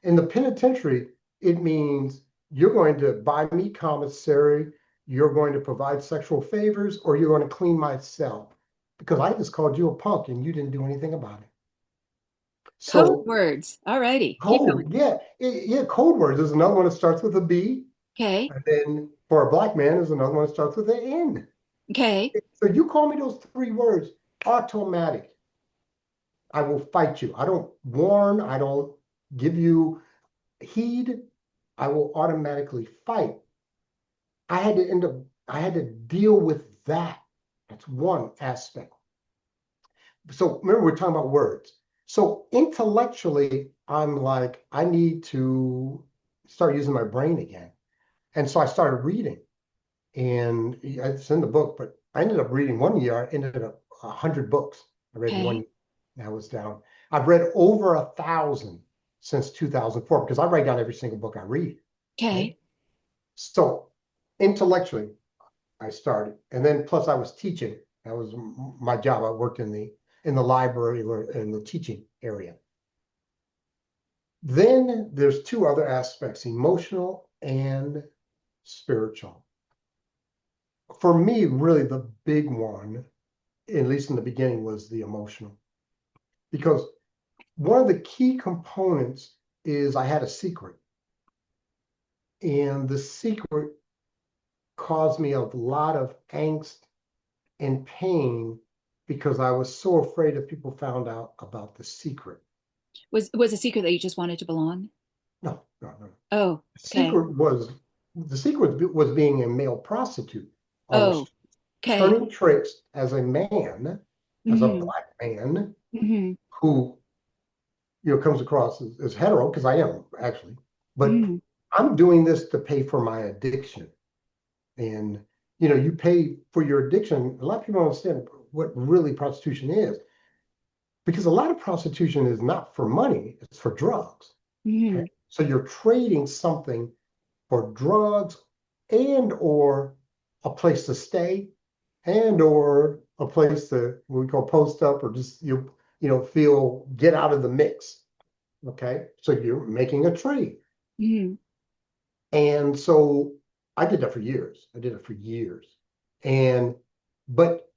In the penitentiary, it means you're going to buy me commissary, you're going to provide sexual favors, or you're going to clean my cell because I just called you a punk and you didn't do anything about it. Code So words. All righty, keep going. code, yeah, yeah, code words. There's another one that starts with a B, Okay. and then for a black man, there's another one that starts with an N. Okay. So you call me those 3 words, automatic. I will fight you. I don't warn. I don't give you heed. I will automatically fight. I had to deal with that. That's one aspect. So remember, we're talking about words. So intellectually, I'm like, I need to start using my brain again. And so I started reading. And it's in the book, but I ended up reading one year, I ended up 100 books. I read Okay. one, that was down. I've read over 1,000 since 2004 because I write down every single book I read. Okay. Okay. So intellectually, I started, and then plus I was teaching. That was my job. I worked in the library or in the teaching area. Then there's two other aspects, emotional and spiritual. For me, really the big one, at least in the beginning, was the emotional. Because one of the key components is I had a secret. And the secret caused me a lot of angst and pain because I was so afraid if people found out about the secret. Was a secret that you just wanted to belong? No, no, no. Oh, The okay. secret was the secret was being a male prostitute on the Oh, street, okay. turning tricks as a man, as a Mm-hmm. black man Mm-hmm. who comes across as hetero, because I am actually, but Mm-hmm. I'm doing this to pay for my addiction. And you pay for your addiction. A lot of people don't understand what really prostitution is, because a lot of prostitution is not for money, it's for drugs. Mm-hmm. Okay. So you're trading something for drugs and or a place to stay and or a place to what we call post up or just feel get out of the mix. Okay. So you're making a trade. Mm-hmm. And so I did that for years. I did it for years. And but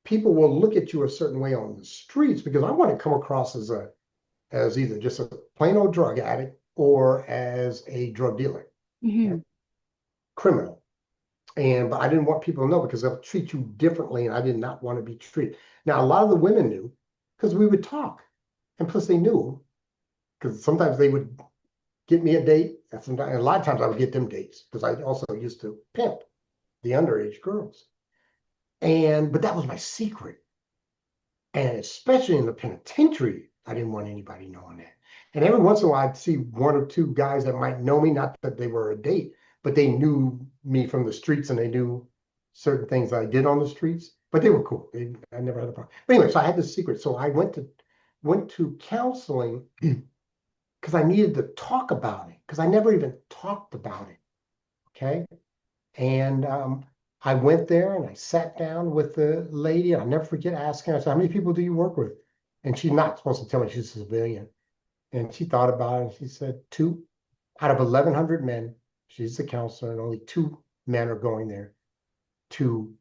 people will look at you a certain way on the streets because I want to come across as either just a plain old drug addict or as a drug dealer, Mm-hmm. okay? Criminal. But I didn't want people to know because they'll treat you differently, and I did not want to be treated. Now, a lot of the women knew because we would talk, and plus they knew because sometimes they would get me a date, and sometimes, a lot of times I would get them dates because I also used to pimp the underage girls. But that was my secret. And especially in the penitentiary, I didn't want anybody knowing that. And every once in a while, I'd see one or two guys that might know me, not that they were a date, but they knew me from the streets and they knew certain things I did on the streets. But they were cool. I never had a problem. But anyway, so I had this secret. So I went to counseling because I needed to talk about it because I never even talked about it. Okay. And I went there and I sat down with the lady. I'll never forget asking her, I said, how many people do you work with? And she's not supposed to tell me she's a civilian. And she thought about it and she said, two out of 1,100 men. She's the counselor, and only two men are going there to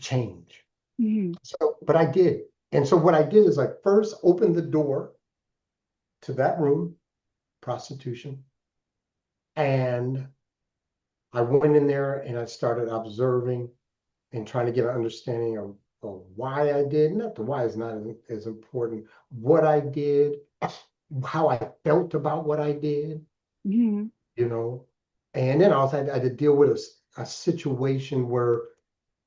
change. Mm-hmm. So, but I did. And so what I did is I first opened the door to that room, prostitution, and I went in there and I started observing and trying to get an understanding of why I did. Not the why is not as important. What I did, how I felt about what I did, Mm-hmm. you know. And then also I had to deal with a situation where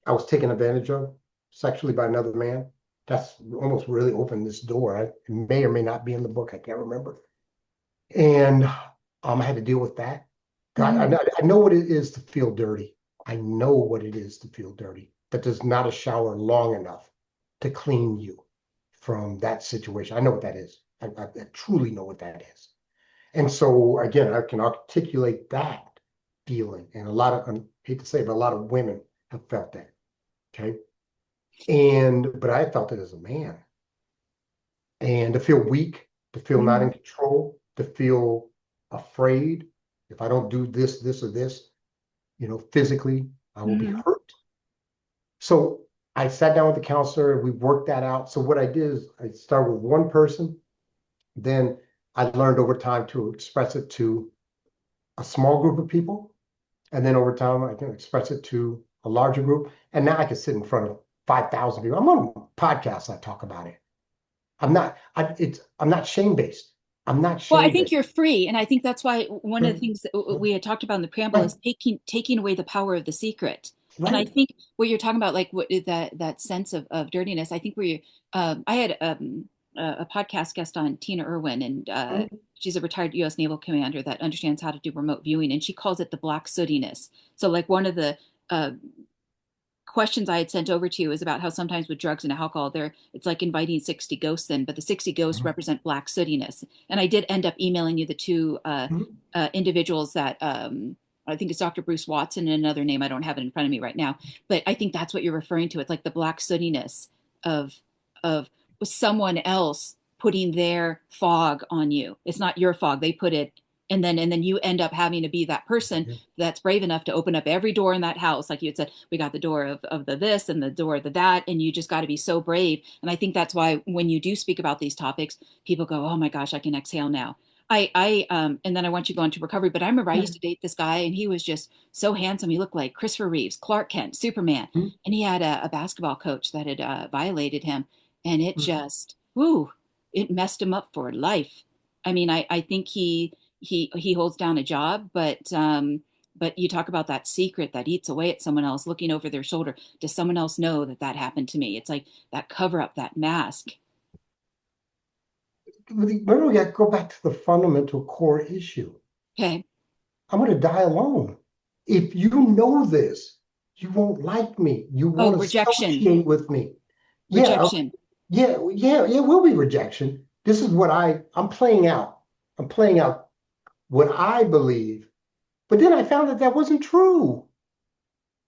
I was taken advantage of sexually by another man. That's almost really opened this door. It may or may not be in the book. I can't remember. And I had to deal with that. God, Mm-hmm. I know what it is to feel dirty. I know what it is to feel dirty. That there's not a shower long enough to clean you from that situation. I know what that is. I truly know what that is. And so again, I can articulate that feeling. And a lot of, I hate to say it, but a lot of women have felt that. Okay. But I felt it as a man. And to feel weak, to feel not Mm-hmm. in control, to feel afraid. If I don't do this, this, or this, physically, I will be Mm-hmm. hurt. So I sat down with the counselor. We worked that out. So what I did is I started with one person. Then I learned over time to express it to a small group of people. And then over time, I can express it to a larger group. And now I can sit in front of 5,000 people. I'm on podcasts. I talk about it. I'm not shame based. I'm not Well, I shame think based. you're free, and I think that's why one of the things that we had talked about in the preamble Right, is taking away the power of the secret. And I right. think what you're talking about, like what is that sense of dirtiness. I think I had a podcast guest on, Tina Irwin, and she's a retired U.S. Naval commander that understands how to do remote viewing, and she calls it the black sootiness. So, like one of the uh, questions I had sent over to you is about how sometimes with drugs and alcohol, there it's like inviting 60 ghosts in, but the 60 ghosts Mhm. represent black sootiness. And I did end up emailing you the two Mhm. individuals that I think it's Dr. Bruce Watson and another name. I don't have it in front of me right now, but I think that's what you're referring to. It's like the black sootiness of of someone else putting their fog on you. It's not your fog. They put it, and then you end up having to be that person that's brave enough to open up every door in that house. Like you had said, we got the door of the this and the door of the that, and you just got to be so brave. And I think that's why when you do speak about these topics, people go, "Oh my gosh, I can exhale now." And then I want you to go into recovery. But I remember I used to date this guy, and he was just so handsome. He looked like Christopher Reeves, Clark Kent, Superman, Mhm. and he had a basketball coach that had violated him, and it Mhm. just, whoo, it messed him up for life. I mean, I think he holds down a job, but you talk about that secret that eats away at someone else, looking over their shoulder. Does someone else know that that happened to me? It's like that cover up, that mask. Remember, we got to go back to the fundamental core issue. Okay. I'm going to die alone. If you know this, you won't like me. You Oh, won't rejection, associate with me. Yeah, rejection. it will be rejection. This is what I'm playing out. I'm playing out what I believe. But then I found that that wasn't true.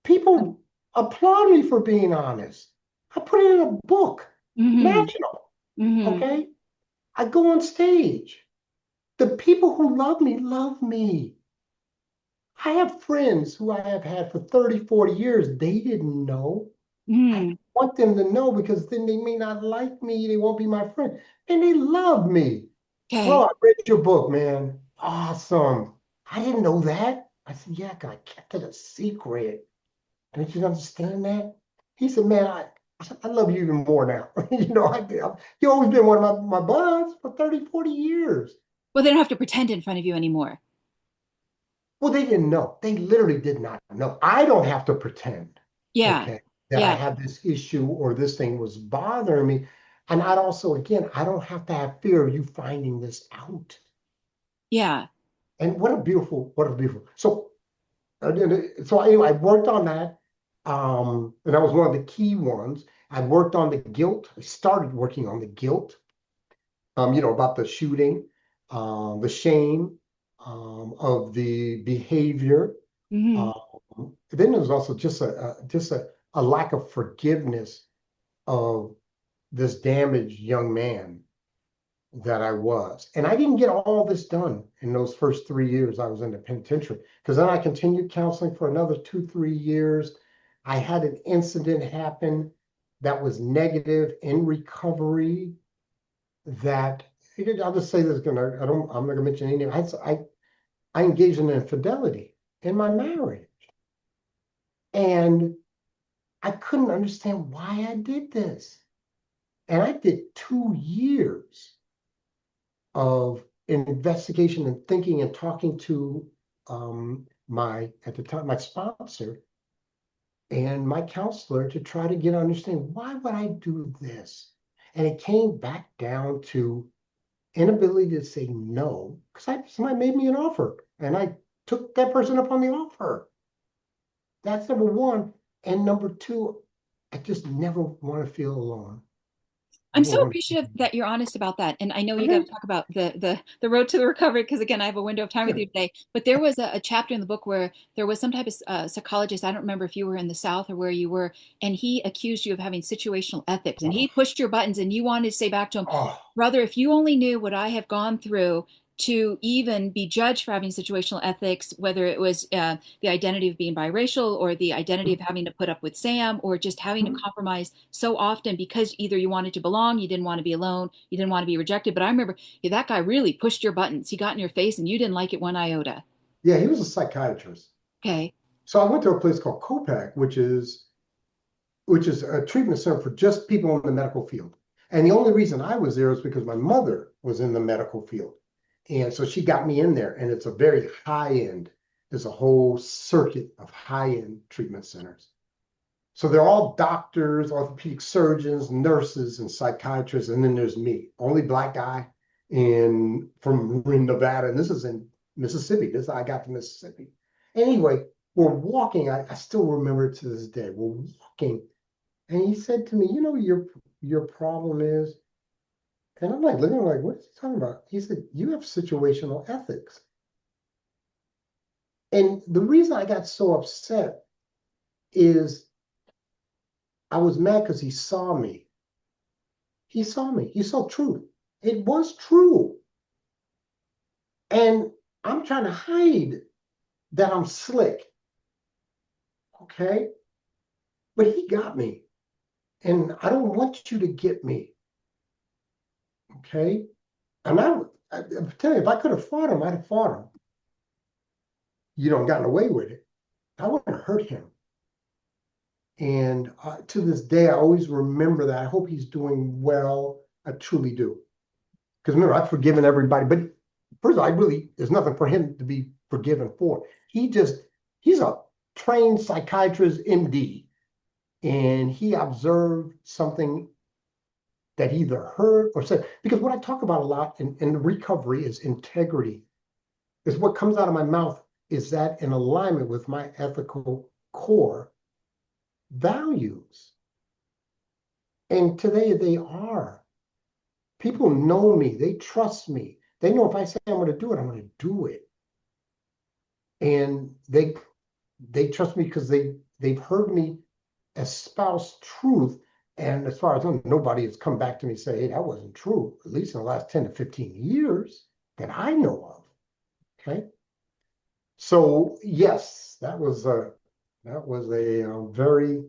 People applaud me for being honest. I put it in a book, Mm-hmm. national, Mm-hmm. okay? I go on stage. The people who love me. I have friends who I have had for 30, 40 years. They didn't know. I Mm-hmm. want them to know because then they may not like me. They won't be my friend. And they love me. Bro, Okay. I read your book, man. Awesome. I didn't know that. I said, yeah, 'cause I kept it a secret. Don't you understand that? He said, man, I love you even more now. You've always been one of my buds for 30, 40 years. Well, they don't have to pretend in front of you anymore. Well, they didn't know. They literally did not know. I don't have to pretend, Yeah. okay, that I Yeah. have this issue or this thing was bothering me. And I'd also, again, I don't have to have fear of you finding this out. Yeah. And what a beautiful. So anyway, I worked on that. And that was one of the key ones. I worked on the guilt. I started working on the guilt, about the shooting, the shame, of the behavior. Mm-hmm. Then there was also just a lack of forgiveness of this damaged young man that I was. And I didn't get all this done in those first 3 years I was in the penitentiary, because then I continued counseling for another 2, 3 years. I had an incident happen that was negative in recovery that I'll just say this, I'm not gonna mention any name. I engaged in infidelity in my marriage. And I couldn't understand why I did this. And I did 2 years of investigation and thinking and talking to at the time, my sponsor and my counselor to try to get understand why would I do this? And it came back down to inability to say no because somebody made me an offer and I took that person up on the offer. That's number one. And number two, I just never want to feel alone. I'm Never so want to. appreciative that you're honest about that. And I know you got Mhm. to talk about the road to the recovery because again, I have a window of time with you Sure. today. But there was a chapter in the book where there was some type of psychologist. I don't remember if you were in the South or where you were, and he accused you of having situational ethics, and he Oh, pushed your buttons, and you wanted to say back to him, oh, brother, if you only knew what I have gone through to even be judged for having situational ethics, whether it was the identity of being biracial or the identity of having to put up with Sam or just having to compromise so often because either you wanted to belong, you didn't want to be alone, you didn't want to be rejected. But I remember yeah, that guy really pushed your buttons. He got in your face and you didn't like it one iota. yeah, he was a psychiatrist. Okay. So I went to a place called COPAC, which is a treatment center for just people in the medical field. And the only reason I was there was because my mother was in the medical field. And so she got me in there, and it's a very high end, there's a whole circuit of high end treatment centers. So they're all doctors, orthopedic surgeons, nurses, and psychiatrists. And then there's me, only black guy from Nevada. And this is in Mississippi. This I got to Mississippi. Anyway, we're walking. I still remember it to this day. We're walking, and he said to me, "You know, your problem is," and I'm like, looking like, "What is he talking about?" He said, "You have situational ethics." And the reason I got so upset is I was mad because he saw me. He saw me. He saw truth. It was true. And I'm trying to hide that I'm slick. Okay. But he got me. And I don't want you to get me. Okay. And I'm telling you, if I could have fought him, I'd have fought him. You know, gotten away with it. I wouldn't hurt him. And to this day, I always remember that. I hope he's doing well. I truly do. Because remember, I've forgiven everybody. But first of all, there's nothing for him to be forgiven for. He's a trained psychiatrist, MD, and he observed something that he either heard or said. Because what I talk about a lot in recovery is integrity. Is what comes out of my mouth, is that in alignment with my ethical core values? And today they are. People know me. They trust me. They know if I say I'm going to do it, I'm going to do it. And they trust me because they've heard me espouse truth. And as far as I know, nobody has come back to me and say, hey, that wasn't true, at least in the last 10 to 15 years that I know of. Okay. So yes, that was a very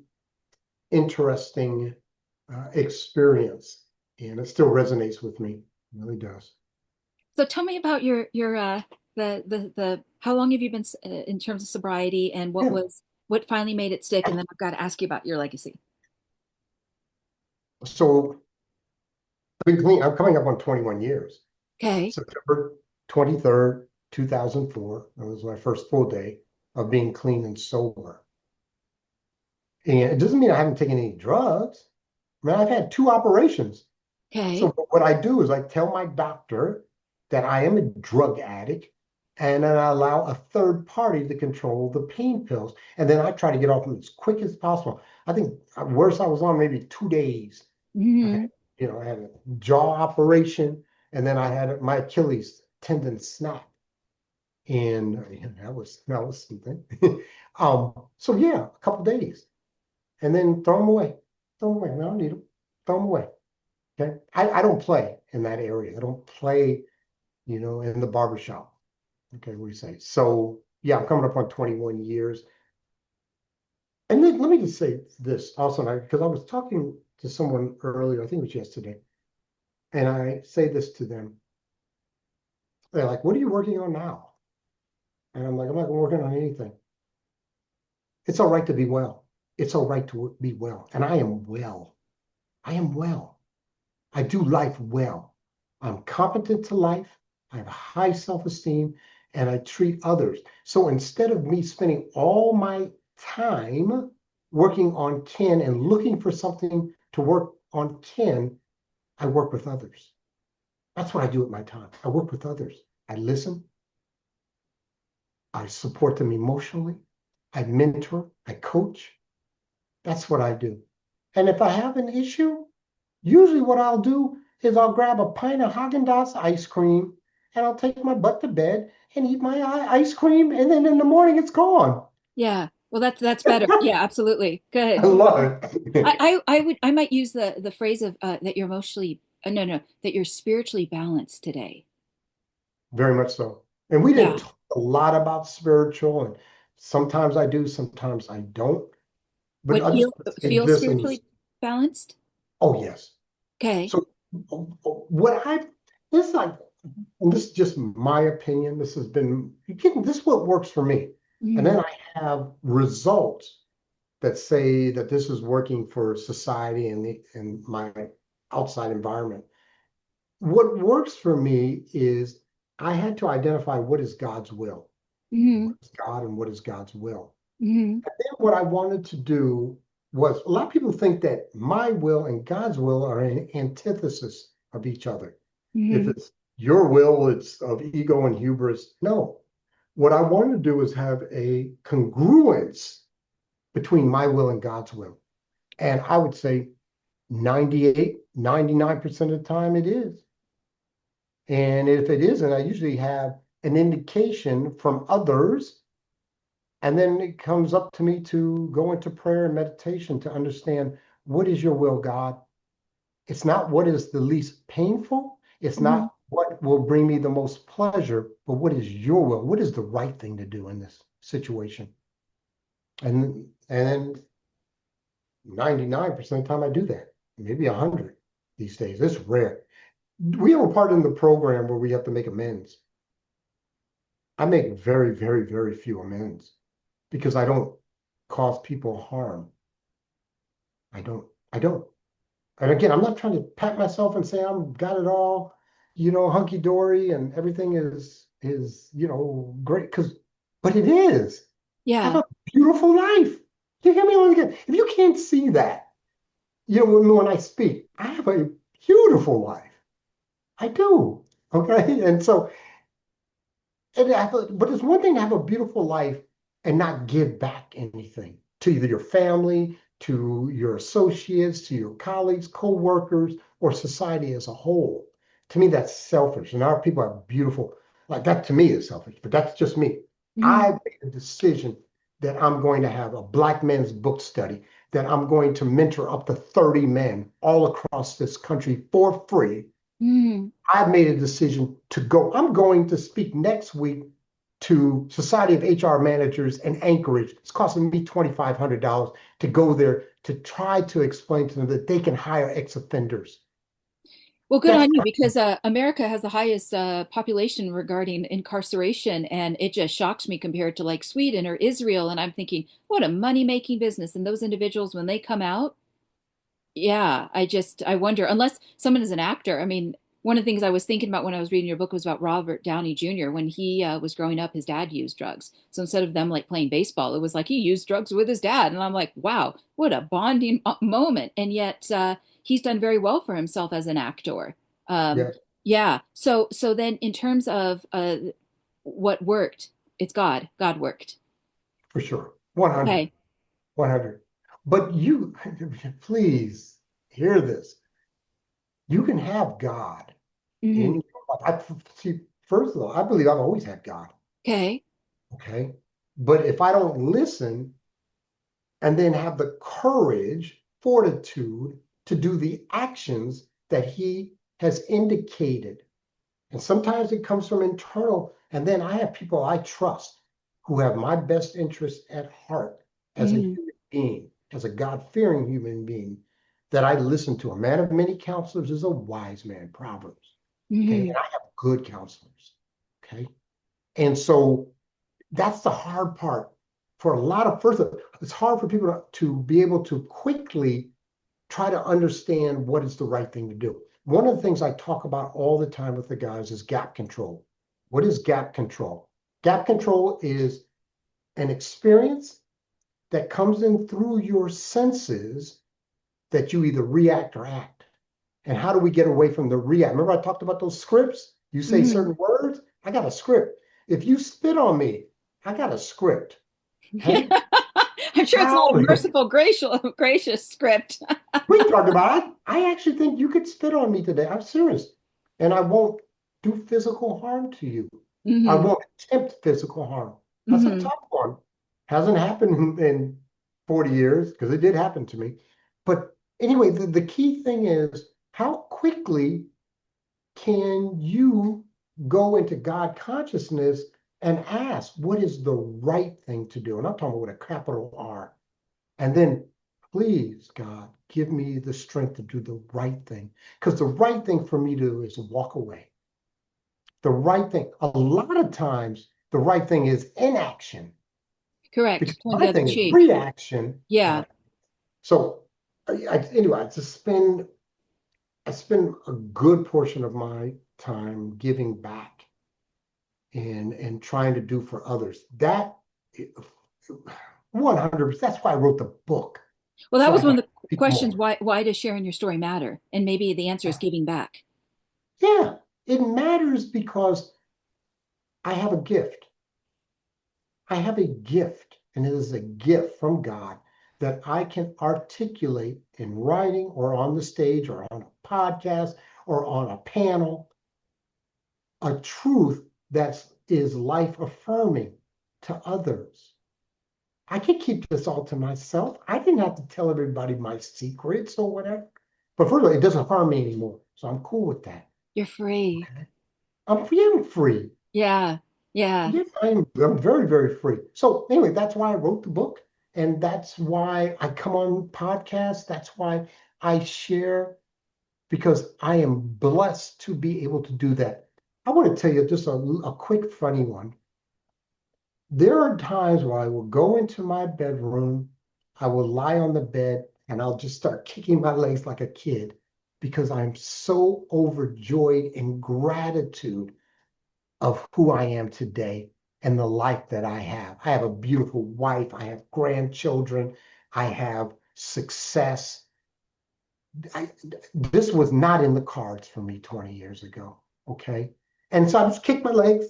interesting experience, and it still resonates with me. It really does. So tell me about your the how long have you been in terms of sobriety, and Yeah. what finally made it stick? And then I've got to ask you about your legacy. So I've been clean. I'm coming up on 21 years. Okay. September 23rd, 2004. That was my first full day of being clean and sober. And it doesn't mean I haven't taken any drugs. I mean, I've had 2 operations. So Okay. what I do is I tell my doctor that I am a drug addict, and then I allow a third party to control the pain pills. And then I try to get off them as quick as possible. I think worse, I was on maybe 2 days. I had, Hmm. I had a jaw operation, and then I had my Achilles tendon snap. And that was something. So yeah, a couple days, and then throw them away. Throw them away. I don't need them. Throw them away. Okay. I don't play in that area. I don't play, in the barbershop. Okay, what do you say? So yeah, I'm coming up on 21 years. And then let me just say this also, because I was talking to someone earlier, I think it was yesterday, and I say this to them. They're like, what are you working on now? And I'm like, I'm not working on anything. It's all right to be well. It's all right to be well. And I am well. I am well. I do life well. I'm competent to life. I have high self-esteem, and I treat others. So instead of me spending all my time working on Ken and looking for something to work on Ken, I work with others. That's what I do with my time. I work with others. I listen. I support them emotionally. I mentor. I coach. That's what I do. And if I have an issue, usually what I'll do is I'll grab a pint of Haagen-Dazs ice cream and I'll take my butt to bed and eat my ice cream, and then in the morning it's gone. Yeah. Well, that's better. Yeah, absolutely. I Good. love it. I might use the phrase of that you're emotionally no, that you're spiritually balanced today. Very much so. And we didn't Yeah. talk a lot about spiritual, and sometimes I do, sometimes I don't. But What I just say feel this, spiritually balanced? oh yes. Okay. So what I this is like and this is just my opinion. This has been again, this is what works for me. And Hmm. then I have results that say that this is working for society and my outside environment. What works for me is I had to identify what is God's will, Hmm. what is God and what is God's will. Hmm. And then what I wanted to do was a lot of people think that my will and God's will are an antithesis of each other. If Hmm. it's your will, it's of ego and hubris. No, what I want to do is have a congruence between my will and God's will. And I would say 98, 99% of the time it is. And if it isn't, I usually have an indication from others. And then it comes up to me to go into prayer and meditation to understand what is your will, God? It's not what is the least painful. It's Mhm. not what will bring me the most pleasure, but what is your will? What is the right thing to do in this situation? And then 99% of the time I do that. Maybe 100 these days. It's rare. We have a part in the program where we have to make amends. I make very, very, very few amends because I don't cause people harm. I don't. I don't. And again, I'm not trying to pat myself and say I'm got it all, hunky dory and everything is great because, but it is. I have Yeah. a beautiful life. You hear me once again? If you can't see that, when I speak, I have a beautiful life. I do. Okay, and so but it's one thing to have a beautiful life and not give back anything to either your family, to your associates, to your colleagues, co-workers, or society as a whole. To me, that's selfish. And our people are beautiful. Like that to me is selfish, but that's just me. I Mhm. made a decision that I'm going to have a Black men's book study, that I'm going to mentor up to 30 men all across this country for free. Mhm. I've made a decision to go. I'm going to speak next week to Society of HR Managers in Anchorage. It's costing me $2,500 to go there to try to explain to them that they can hire ex-offenders. Well, good That's on you because America has the highest population regarding incarceration, and it just shocks me compared to like Sweden or Israel. And I'm thinking, what a money-making business. And those individuals, when they come out, yeah, I wonder, unless someone is an actor. I mean, one of the things I was thinking about when I was reading your book was about Robert Downey Jr. When he was growing up, his dad used drugs. So instead of them like playing baseball, it was like he used drugs with his dad. And I'm like, wow, what a bonding moment. And yet he's done very well for himself as an actor. Um, yeah, yeah. So then in terms of what worked, it's God. God worked. for sure. 100, Okay. 100. But you, please hear this. You can have God in Hmm. your life. See, first of all, I believe I've always had God. Okay. Okay. But if I don't listen, and then have the courage, fortitude to do the actions that he has indicated. And sometimes it comes from internal. And then I have people I trust who have my best interest at heart as a Hmm. human being, as a God-fearing human being, that I listen to. A man of many counselors is a wise man, Proverbs. Okay. Hmm. And I have good counselors. Okay. And so that's the hard part for a lot of first it's hard for people to be able to quickly try to understand what is the right thing to do. One of the things I talk about all the time with the guys is gap control. What is gap control? Gap control is an experience that comes in through your senses that you either react or act. And how do we get away from the react? Remember I talked about those scripts? You say Hmm. certain words, I got a script. If you spit on me, I got a script. Yeah. Okay. I'm sure it's not How a merciful, gracious script. we talked about it. I actually think you could spit on me today. I'm serious. And I won't do physical harm to you. I Hmm. won't attempt physical harm. That's a Hmm. tough one. Hasn't happened in 40 years because it did happen to me. But anyway, the key thing is how quickly can you go into God consciousness and ask, what is the right thing to do? And I'm talking about with a capital R. And then, please, God, give me the strength to do the right thing. Because the right thing for me to do is walk away. The right thing, a lot of times, the right thing is inaction. Because Correct. the Turn the right other thing is cheek. reaction. Yeah. So, anyway, I spend a good portion of my time giving back and trying to do for others. That 100%. That's why I wrote the book. Well, that So I was can one help of the people questions. more. Why does sharing your story matter? And maybe the answer is giving back. Yeah, it matters because I have a gift. I have a gift, and it is a gift from God that I can articulate in writing or on the stage or on a podcast or on a panel, a truth that is life affirming to others. I can keep this all to myself. I didn't have to tell everybody my secrets or whatever. But first of all, it doesn't harm me anymore. So I'm cool with that. You're free. Okay. I'm free. Yeah. Yeah. Yes, I'm very, very free. So anyway, that's why I wrote the book. And that's why I come on podcasts. That's why I share, because I am blessed to be able to do that. I want to tell you just a quick funny one. There are times where I will go into my bedroom, I will lie on the bed, and I'll just start kicking my legs like a kid because I'm so overjoyed in gratitude of who I am today and the life that I have. I have a beautiful wife, I have grandchildren, I have success. I, this was not in the cards for me 20 years ago. Okay. And so I just kick my legs.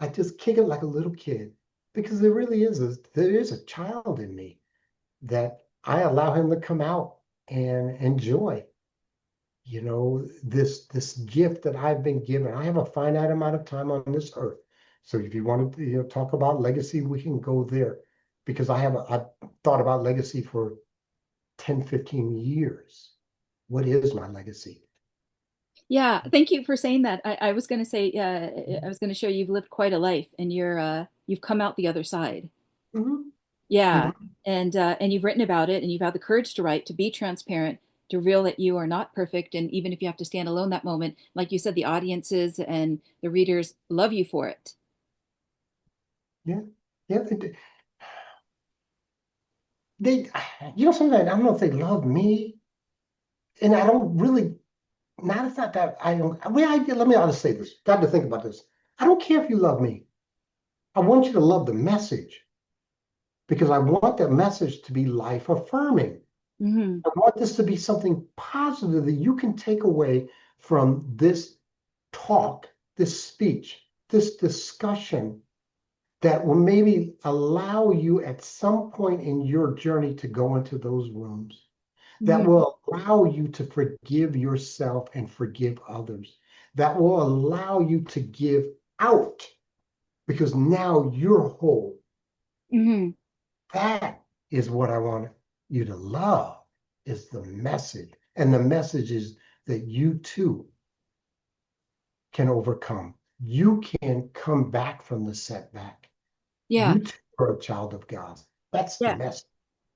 I just kick it like a little kid because there is a child in me that I allow him to come out and enjoy, this gift that I've been given. I have a finite amount of time on this earth. So if you want to, talk about legacy, we can go there because I've thought about legacy for 10, 15 years. What is my legacy? Yeah. Thank you for saying that. I was going to say, I was going to show you've lived quite a life and you've come out the other side. Mhm. Yeah. Mhm. And you've written about it and you've had the courage to write, to be transparent, to reveal that you are not perfect. And even if you have to stand alone that moment, like you said, the audiences and the readers love you for it. Yeah. Yeah. They, sometimes I don't know if they love me, and I don't really. Not it's not that I don't. Let me just say this. Got to think about this. I don't care if you love me. I want you to love the message because I want that message to be life affirming. Hmm. I want this to be something positive that you can take away from this talk, this speech, this discussion that will maybe allow you at some point in your journey to go into those rooms, that Hmm. will allow you to forgive yourself and forgive others, that will allow you to give out because now you're whole. Hmm. That is what I want you to love, is the message. And the message is that you too can overcome. You can come back from the setback. Yeah. You too are a child of God. That's the Yeah. message.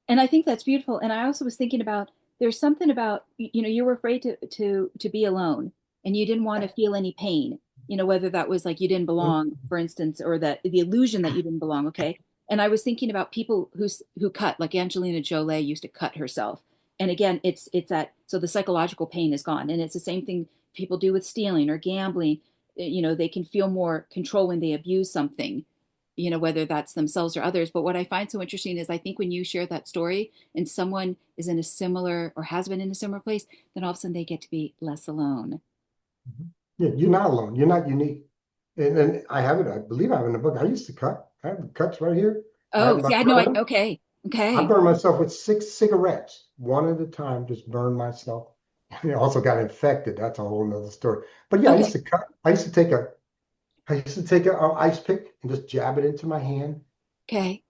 And I think that's beautiful. And I also was thinking about there's something about you were afraid to be alone and you didn't want to feel any pain, whether that was like you didn't belong, for instance, or that the illusion that you didn't belong, okay? And I was thinking about people who cut, like Angelina Jolie used to cut herself. And again, it's that so the psychological pain is gone. And it's the same thing people do with stealing or gambling. They can feel more control when they abuse something, whether that's themselves or others. But what I find so interesting is I think when you share that story and someone is in a similar or has been in a similar place, then all of a sudden they get to be less alone. Yeah, you're not alone. You're not unique. And I have it, I believe I have it in the book. I used to cut. I have cuts right here. I Oh, have see, my I know. burn. Okay. I Okay. burned myself with 6 cigarettes, one at a time, just burned myself. I also got infected. That's a whole nother story. But yeah, I used Okay. to cut. I used to take a ice pick and just jab it into my hand. Okay.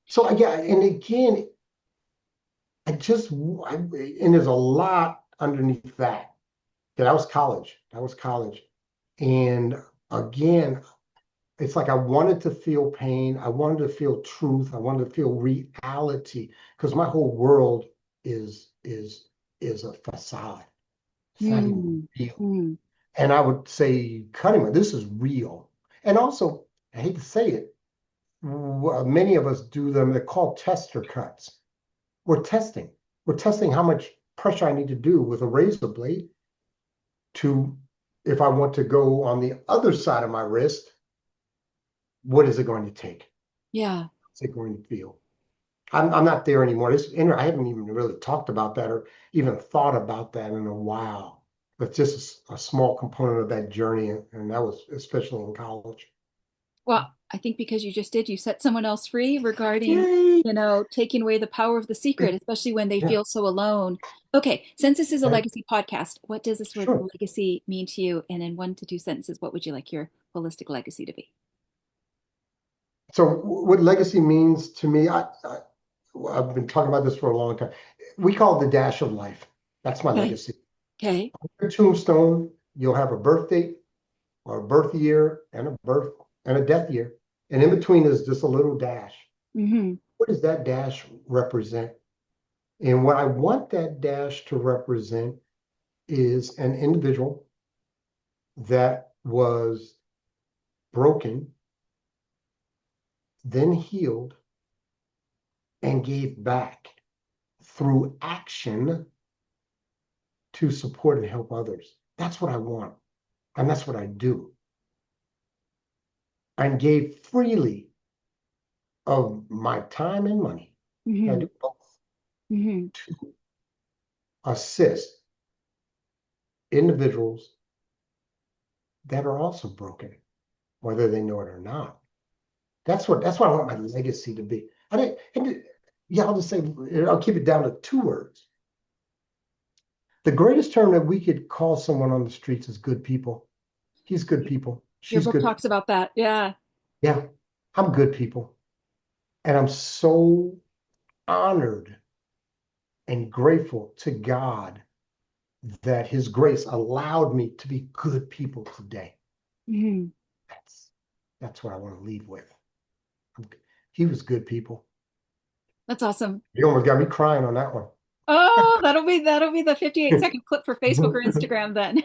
So yeah, and again, and there's a lot underneath that. That was college. That was college. And again, it's like I wanted to feel pain. I wanted to feel truth. I wanted to feel reality because my whole world is a facade. It's not even Hmm. real. Hmm. And I would say, this is real. And also, I hate to say it, many of us do them. They're called tester cuts. We're testing. We're testing how much pressure I need to do with a razor blade to, if I want to go on the other side of my wrist, what is it going to take? Yeah. What's it going to feel? I'm not there anymore. I haven't even really talked about that or even thought about that in a while. But just a small component of that journey, and that was especially in college. Well, I think because you just did, you set someone else free regarding, Yay! taking away the power of the secret, especially when they Yeah, feel so alone. Okay, since this is a okay, legacy podcast, what does this word sure. legacy mean to you? And in 1 to 2 sentences, what would you like your holistic legacy to be? So what legacy means to me, I've been talking about this for a long time. We call it the dash of life. That's my Okay. legacy. Okay. Your tombstone, you'll have a birth date or a birth year and a birth and a death year. And in between is just a little dash. Mm-hmm. What does that dash represent? And what I want that dash to represent is an individual that was broken, then healed, and gave back through action to support and help others. That's what I want. And that's what I do. And gave freely of my time and money. I Mm-hmm. do both Mm-hmm. to assist individuals that are also broken, whether they know it or not. That's what I want my legacy to be. I didn't, yeah, I'll just say, I'll keep it down to 2 words. The greatest term that we could call someone on the streets is good people. He's good people. Your She's book good. talks about that. Yeah. Yeah, I'm good people. And I'm so honored and grateful to God that his grace allowed me to be good people today. Mm-hmm. That's that's what I want to leave with. He was good people. That's awesome. You almost got me crying on that one. Oh, that'll be the 58-second clip for Facebook or Instagram then.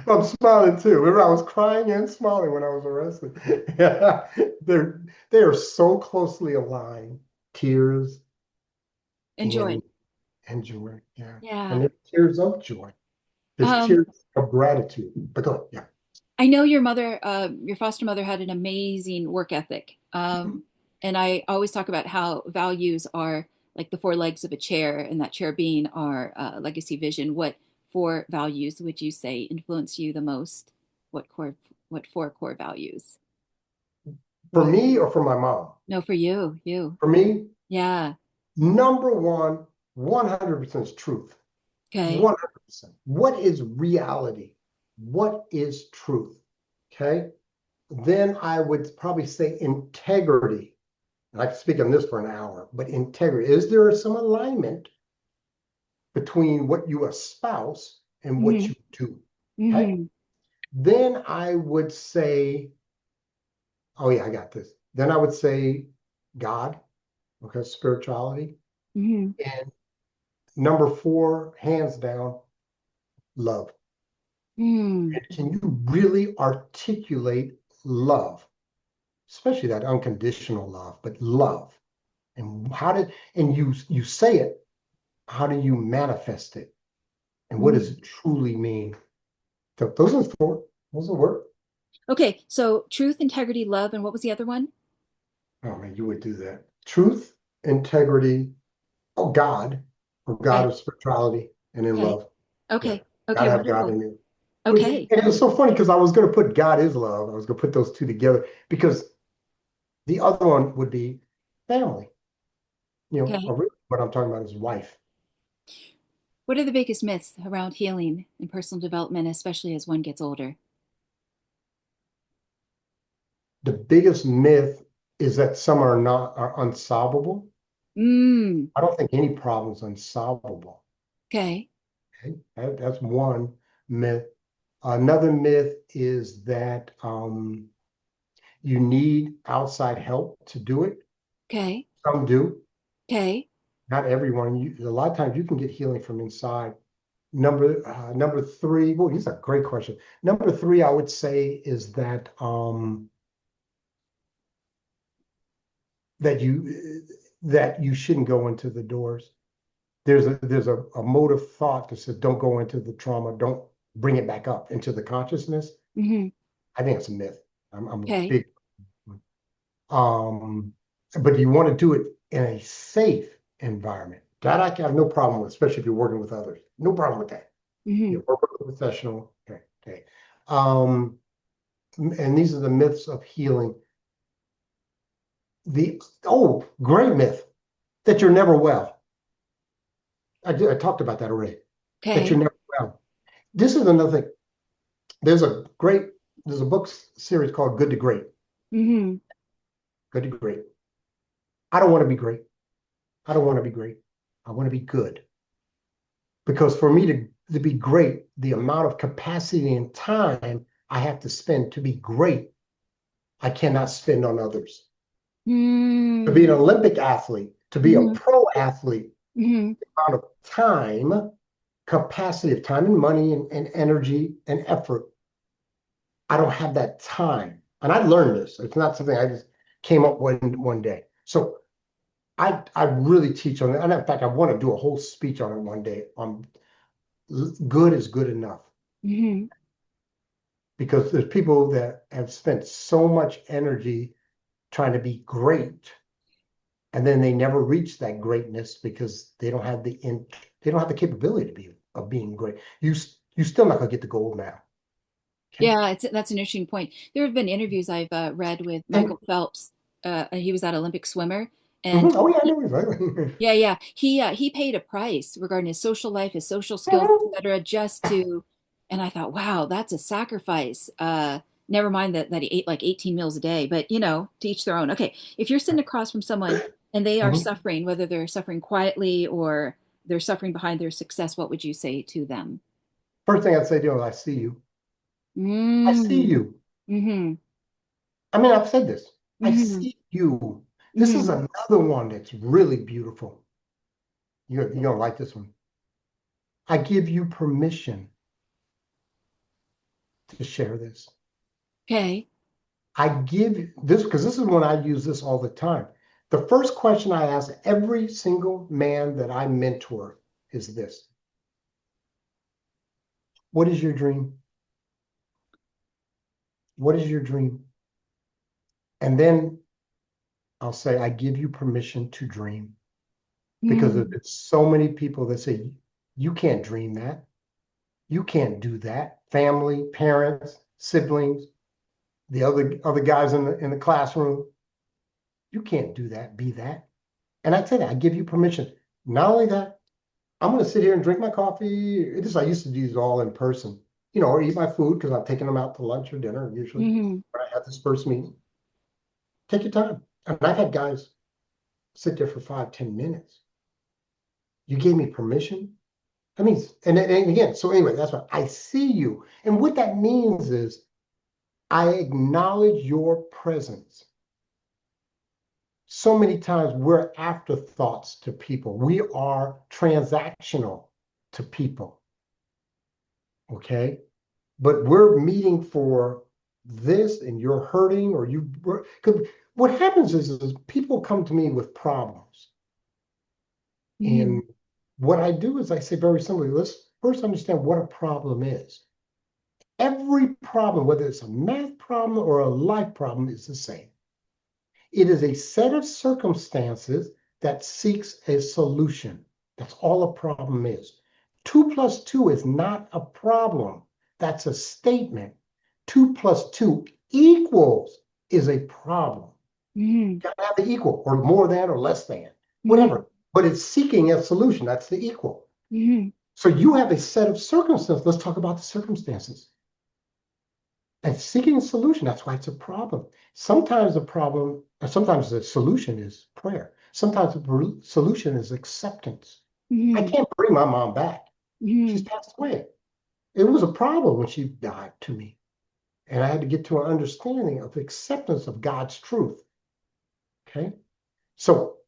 I'm smiling too. Remember, I was crying and smiling when I was arrested. Yeah, they are so closely aligned. Tears Enjoy. and joy. Yeah, and Yeah. there's tears of joy. There's Um, tears of gratitude. But go ahead. Yeah. I know your mother, your foster mother had an amazing work ethic. And I always talk about how values are like the four legs of a chair, and that chair being our legacy vision. What four values would you say influence you the most? What four core values? For me or for my mom? No, for you, you. For me, Yeah. number one, 100% is truth. Okay. 100%. What is reality? What is truth? Okay. Then I would probably say integrity. I could speak on this for an hour, but integrity. Is there some alignment between what you espouse and what Hmm. you do? Okay. Hmm. Then I would say, oh yeah, I got this. Then I would say God, okay, spirituality. Hmm. And number four, hands down, love. Hmm. And can you really articulate love, especially that unconditional love, but love? And you say it, how do you manifest it? And what does Hmm. it truly mean? So those are four. Those will work. Okay. So truth, integrity, love, and what was the other one? Oh man, you would do that. Truth, integrity, oh God, or God Okay. of spirituality, and in Okay. love. Yeah. Okay. Okay. Gotta have God Wonderful. in you. Okay. And it was so funny because I was going to put God is love. I was going to put those two together because the other one would be family. Okay. What I'm talking about is wife. What are the biggest myths around healing and personal development, especially as one gets older? The biggest myth is that some are unsolvable. Mm. I don't think any problem is unsolvable. Okay. Okay? That's one myth. Another myth is that you need outside help to do it. Okay. Some do, Okay. not everyone. A lot of times you can get healing from inside. Number three. Well, these are great question. Number three, I would say, is that you shouldn't go into the doors. There's a motive thought that says don't go into the trauma, don't bring it back up into the consciousness. Hmm. I think it's a myth. I'm a Okay. big um, but you want to do it in a safe environment. That I can have no problem with, especially if you're working with others. No problem with that. Hmm. You work with a professional. Okay. Okay. Um, and these are the myths of healing. The great myth that you're never well. I talked about that already. That you're Okay. never well. This is another thing. There's a great there's a book series called Good to Great. Hmm. Good to Great. I don't want to be great. I don't want to be great. I want to be good. Because for me to be great, the amount of capacity and time I have to spend to be great, I cannot spend on others. To be Hmm. an Olympic athlete, to be a Hmm. pro athlete, Hmm. amount of time, capacity of time and money and energy and effort, I don't have that time. And I learned this. It's not something I just came up one day. So I really teach on it. And in fact, I want to do a whole speech on it one day on good is good enough. Hmm. Because there's people that have spent so much energy trying to be great, and then they never reach that greatness because they don't have the capability to be of being great. You still not gonna get the gold medal. Okay. Yeah, that's an interesting point. There have been interviews I've read with And Michael Phelps. He was that Olympic swimmer, and mhm, oh yeah, I know exactly. yeah, yeah, he paid a price regarding his social life, his social skills, etc., just to. And I thought, wow, that's a sacrifice. Never mind that he ate like 18 meals a day, but to each their own. Okay, if you're sitting across from someone and they are Mhm. suffering, whether they're suffering quietly or they're suffering behind their success, what would you say to them? First thing I'd say to them, I see you. I see Mm. you. Mm-hmm. I mean, I've said this. I Mm-hmm. see you. This is Mm-hmm. another one that's really beautiful. You're gonna like this one. I give you permission to share this. Okay. I give this because this is when I use this all the time. The first question I ask every single man that I mentor is this: what is your dream? What is your dream? And then I'll say, I give you permission to dream because Mm-hmm. there's so many people that say, you can't dream that. You can't do that. Family, parents, siblings, the other guys in the classroom, you can't do that, be that. And I say that, I give you permission. Not only that, I'm going to sit here and drink my coffee. This I used to do this all in person, or eat my food because I'm taking them out to lunch or dinner usually. Mm-hmm. When I have this first meeting, take your time. And I've had guys sit there for 5, 10 minutes. You gave me permission. That means, and again, so anyway, that's what I see you. And what that means is I acknowledge your presence. So many times we're afterthoughts to people. We are transactional to people. Okay. But we're meeting for this and you're hurting or you, because what happens is people come to me with problems. Mm-hmm. And what I do is I say very simply, let's first understand what a problem is. Every problem, whether it's a math problem or a life problem, is the same. It is a set of circumstances that seeks a solution. That's all a problem is. 2 plus 2 is not a problem. That's a statement. 2 plus 2 equals is a problem. Mm-hmm. You gotta have the equal or more than or less than, Mm-hmm. whatever. But it's seeking a solution. That's the equal. Mm-hmm. So you have a set of circumstances. Let's talk about the circumstances. And seeking a solution, that's why it's a problem. Sometimes the problem, sometimes the solution is prayer. Sometimes the solution is acceptance. I Mm-hmm. can't bring my mom back. She's Mm-hmm. passed away. It was a problem when she died to me. And I had to get to an understanding of acceptance of God's truth. Okay. So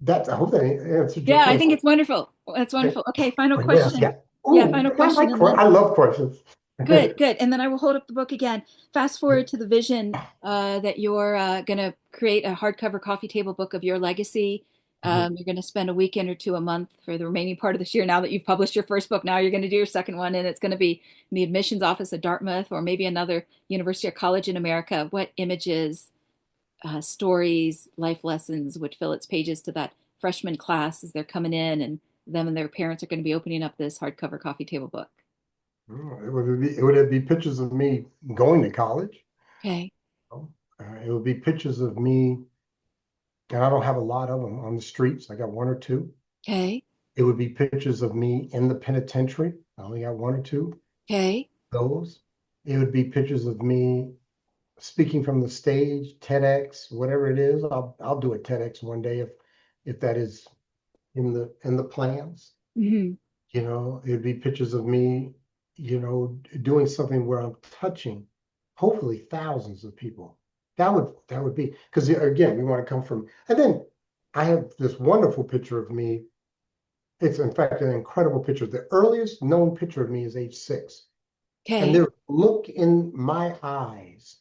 I hope that answered your Yeah, I think question. it's wonderful. That's Okay. wonderful. Okay, final What else you question. got? Yeah, Oh, final I question, and then I love questions. good, good. And then I will hold up the book again. Fast forward to the vision that you're going to create a hardcover coffee table book of your legacy. You're going to spend a weekend or two a month for the remaining part of this year. Now that you've published your first book, now you're going to do your second one, and it's going to be in the admissions office at Dartmouth or maybe another university or college in America. What images, stories, life lessons would fill its pages to that freshman class as they're coming in, and them and their parents are going to be opening up this hardcover coffee table book? It would be pictures of me going to college. Okay. It would be pictures of me, and I don't have a lot of them on the streets. I got one or two. Okay. It would be pictures of me in the penitentiary. I only got one or two. Okay. Those. It would be pictures of me speaking from the stage, TEDx, whatever it is. I'll do a TEDx one day if that is in the plans. Hmm. It'd be pictures of me, doing something where I'm touching, hopefully thousands of people. That would be because again, we want to come from, and then I have this wonderful picture of me. It's in fact an incredible picture. The earliest known picture of me is age 6. And Okay. there's a look in my eyes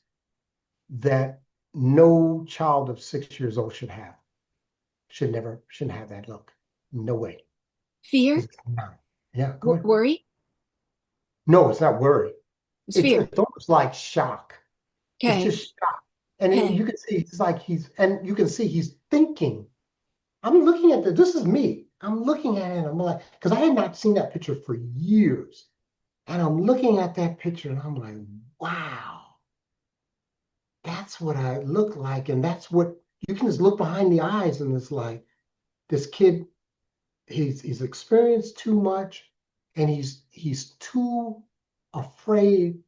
that no child of 6 years old should have. Shouldn't have that look. No way. Fear? It's not. Yeah, go ahead. Worry? No, it's not worry. It's It's fear. it's almost like shock. It's Okay. just shock. And Okay. you can see it's like and you can see he's thinking. I'm looking at this is me. I'm looking at it and I'm like, because I had not seen that picture for years. And I'm looking at that picture and I'm like, wow, that's what I look like. And that's what you can just look behind the eyes and it's like, this kid, he's experienced too much and he's too afraid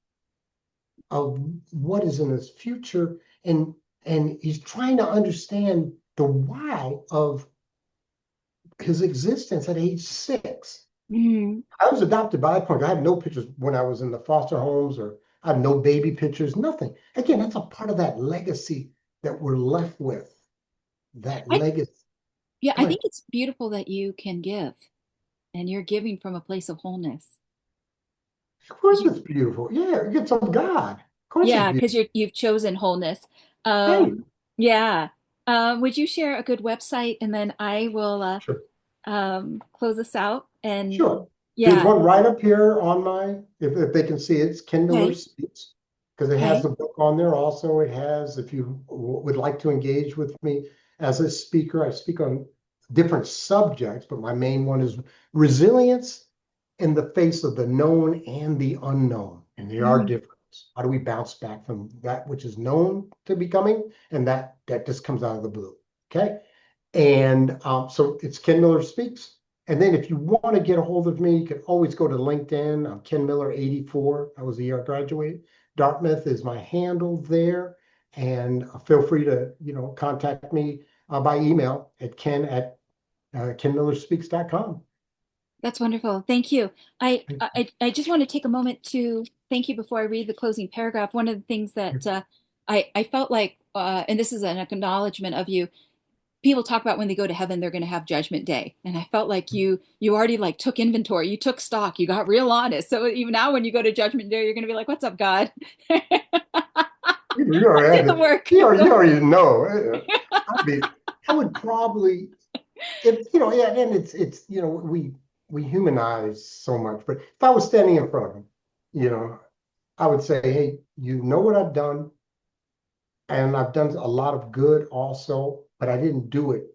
of what is in his future and he's trying to understand the why of his existence at age 6. Hmm. I was adopted by that point. I had no pictures when I was in the foster homes, or I have no baby pictures, nothing. Again, that's a part of that legacy that we're left with. That I legacy. Yeah, Go I ahead. think it's beautiful that you can give and you're giving from a place of wholeness. Of 'Cause course you, it's beautiful. Yeah, it gets some God. Of course it's yeah, beautiful. because you've chosen wholeness. Hey, Yeah. Would you share a good website and then I will sure. close this out and Sure. There's yeah. one right up here on my, if they can see it, it's Kindler Okay. Speaks, because it has Okay. the book on there. Also, it has, if you would like to engage with me as a speaker, I speak on different subjects, but my main one is resilience in the face of the known and the unknown. And they are Mhm. different. How do we bounce back from that which is known to becoming and that just comes out of the blue? Okay. And so it's Ken Miller Speaks. And then if you want to get a hold of me, you can always go to LinkedIn. I'm Ken Miller 84. I was the year I graduated. Dartmouth is my handle there. And feel free to, contact me by email at kenmillerspeaks.com. That's wonderful. Thank you. I just want to take a moment to thank you before I read the closing paragraph. One of the things that I felt like, and this is an acknowledgement of you, people talk about when they go to heaven they're going to have judgment day, and I felt like you already like took inventory, you took stock, you got real honest, so even now when you go to judgment day you're going to be like, what's up, God? You I already did had the to, work. you So already know. I mean, I would probably, if yeah, and it's we humanize so much. But if I was standing in front of him, I would say, hey, you know what I've done, and I've done a lot of good also, but I didn't do it.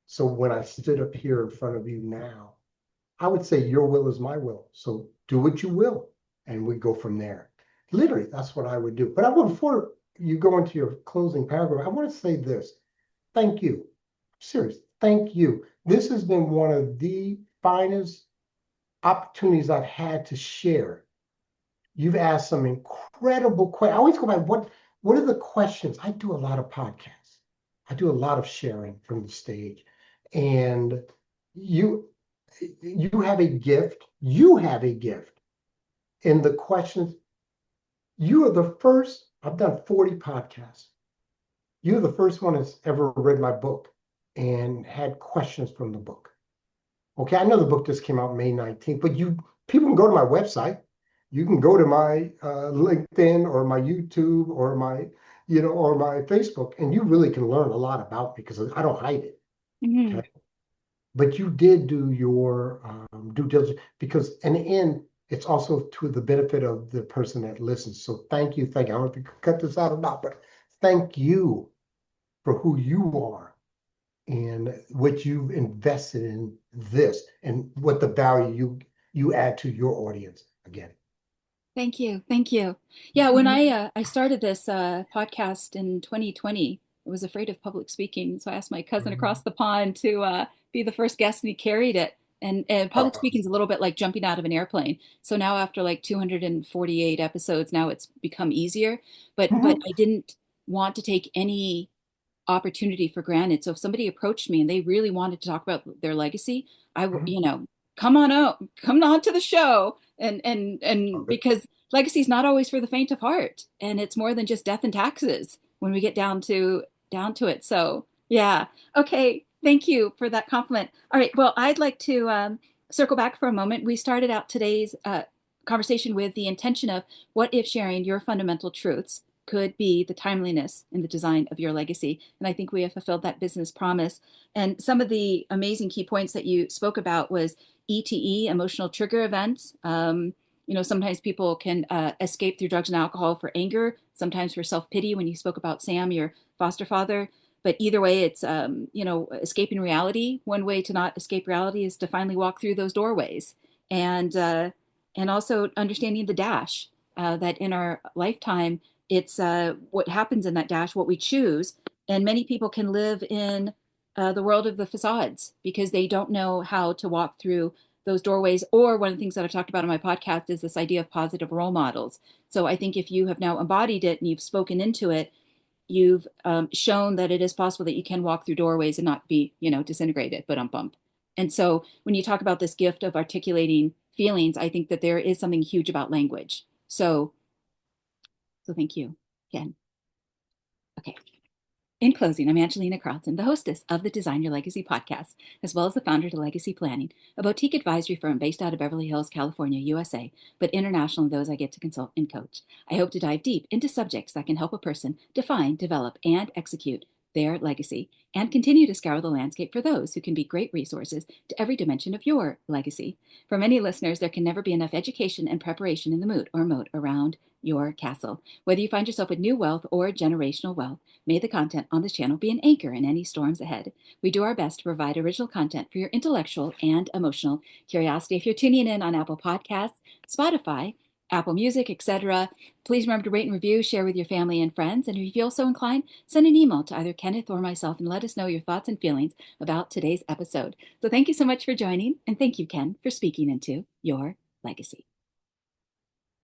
So when I stood up here in front of you now, I would say your will is my will. So do what you will, and we go from there. Literally, that's what I would do. But I would, before you go into your closing paragraph, I want to say this. Thank you. Serious. Thank you. This has been one of the finest opportunities I've had to share. You've asked some incredible questions. I always go by what are the questions? I do a lot of podcasts. I do a lot of sharing from the stage. And you you have a gift. You have a gift in the questions. You are the first, I've done 40 podcasts. You're the first one that's ever read my book and had questions from the book. Okay, I know the book just came out May 19th, but people can go to my website. You can go to my LinkedIn or my YouTube or my Facebook, and you really can learn a lot about me because I don't hide it. mhm. Okay, but you did do your due diligence because in the end, it's also to the benefit of the person that listens. So thank you, thank you. I don't know if you could cut this out or not, but thank you for who you are and what you've invested in this and what the value you add to your audience again. Thank you. Thank you. Yeah, when I started this podcast in 2020, I was afraid of public speaking, so I asked my cousin across the pond to be the first guest, and he carried it. And public Uh, speaking is a little bit like jumping out of an airplane. So now after like 248 episodes, now it's become easier. But mhm, I didn't want to take any opportunity for granted. So if somebody approached me and they really wanted to talk about their legacy, mhm. come on out, come on to the show. And Okay. because legacy is not always for the faint of heart, and it's more than just death and taxes when we get down to it. So yeah, okay. Thank you for that compliment. All right. Well, I'd like to circle back for a moment. We started out today's conversation with the intention of what if sharing your fundamental truths could be the timeliness in the design of your legacy. And I think we have fulfilled that business promise. And some of the amazing key points that you spoke about was ETE, emotional trigger events. Sometimes people can escape through drugs and alcohol for anger, sometimes for self-pity when you spoke about Sam, your foster father. But either way, it's, escaping reality. One way to not escape reality is to finally walk through those doorways. And also understanding the dash, that in our lifetime, it's what happens in that dash, what we choose. And many people can live in the world of the facades because they don't know how to walk through those doorways. Or one of the things that I've talked about on my podcast is this idea of positive role models. So I think if you have now embodied it and you've spoken into it, you've shown that it is possible that you can walk through doorways and not be, disintegrated, but bump. And so when you talk about this gift of articulating feelings, I think that there is something huge about language. So thank you again. Okay. In closing, I'm Angelina Carleton, the hostess of the Design Your Legacy podcast, as well as the founder to Legacy Planning, a boutique advisory firm based out of Beverly Hills, California, USA, but international in those I get to consult and coach. I hope to dive deep into subjects that can help a person define, develop, and execute their legacy, and continue to scour the landscape for those who can be great resources to every dimension of your legacy. For many listeners, there can never be enough education and preparation in the moat around your castle. Whether you find yourself with new wealth or generational wealth, may the content on this channel be an anchor in any storms ahead. We do our best to provide original content for your intellectual and emotional curiosity. If you're tuning in on Apple Podcasts, Spotify, Apple Music, etc., please remember to rate and review, share with your family and friends. And if you feel so inclined, send an email to either Kenneth or myself and let us know your thoughts and feelings about today's episode. So thank you so much for joining, and thank you, Ken, for speaking into your legacy.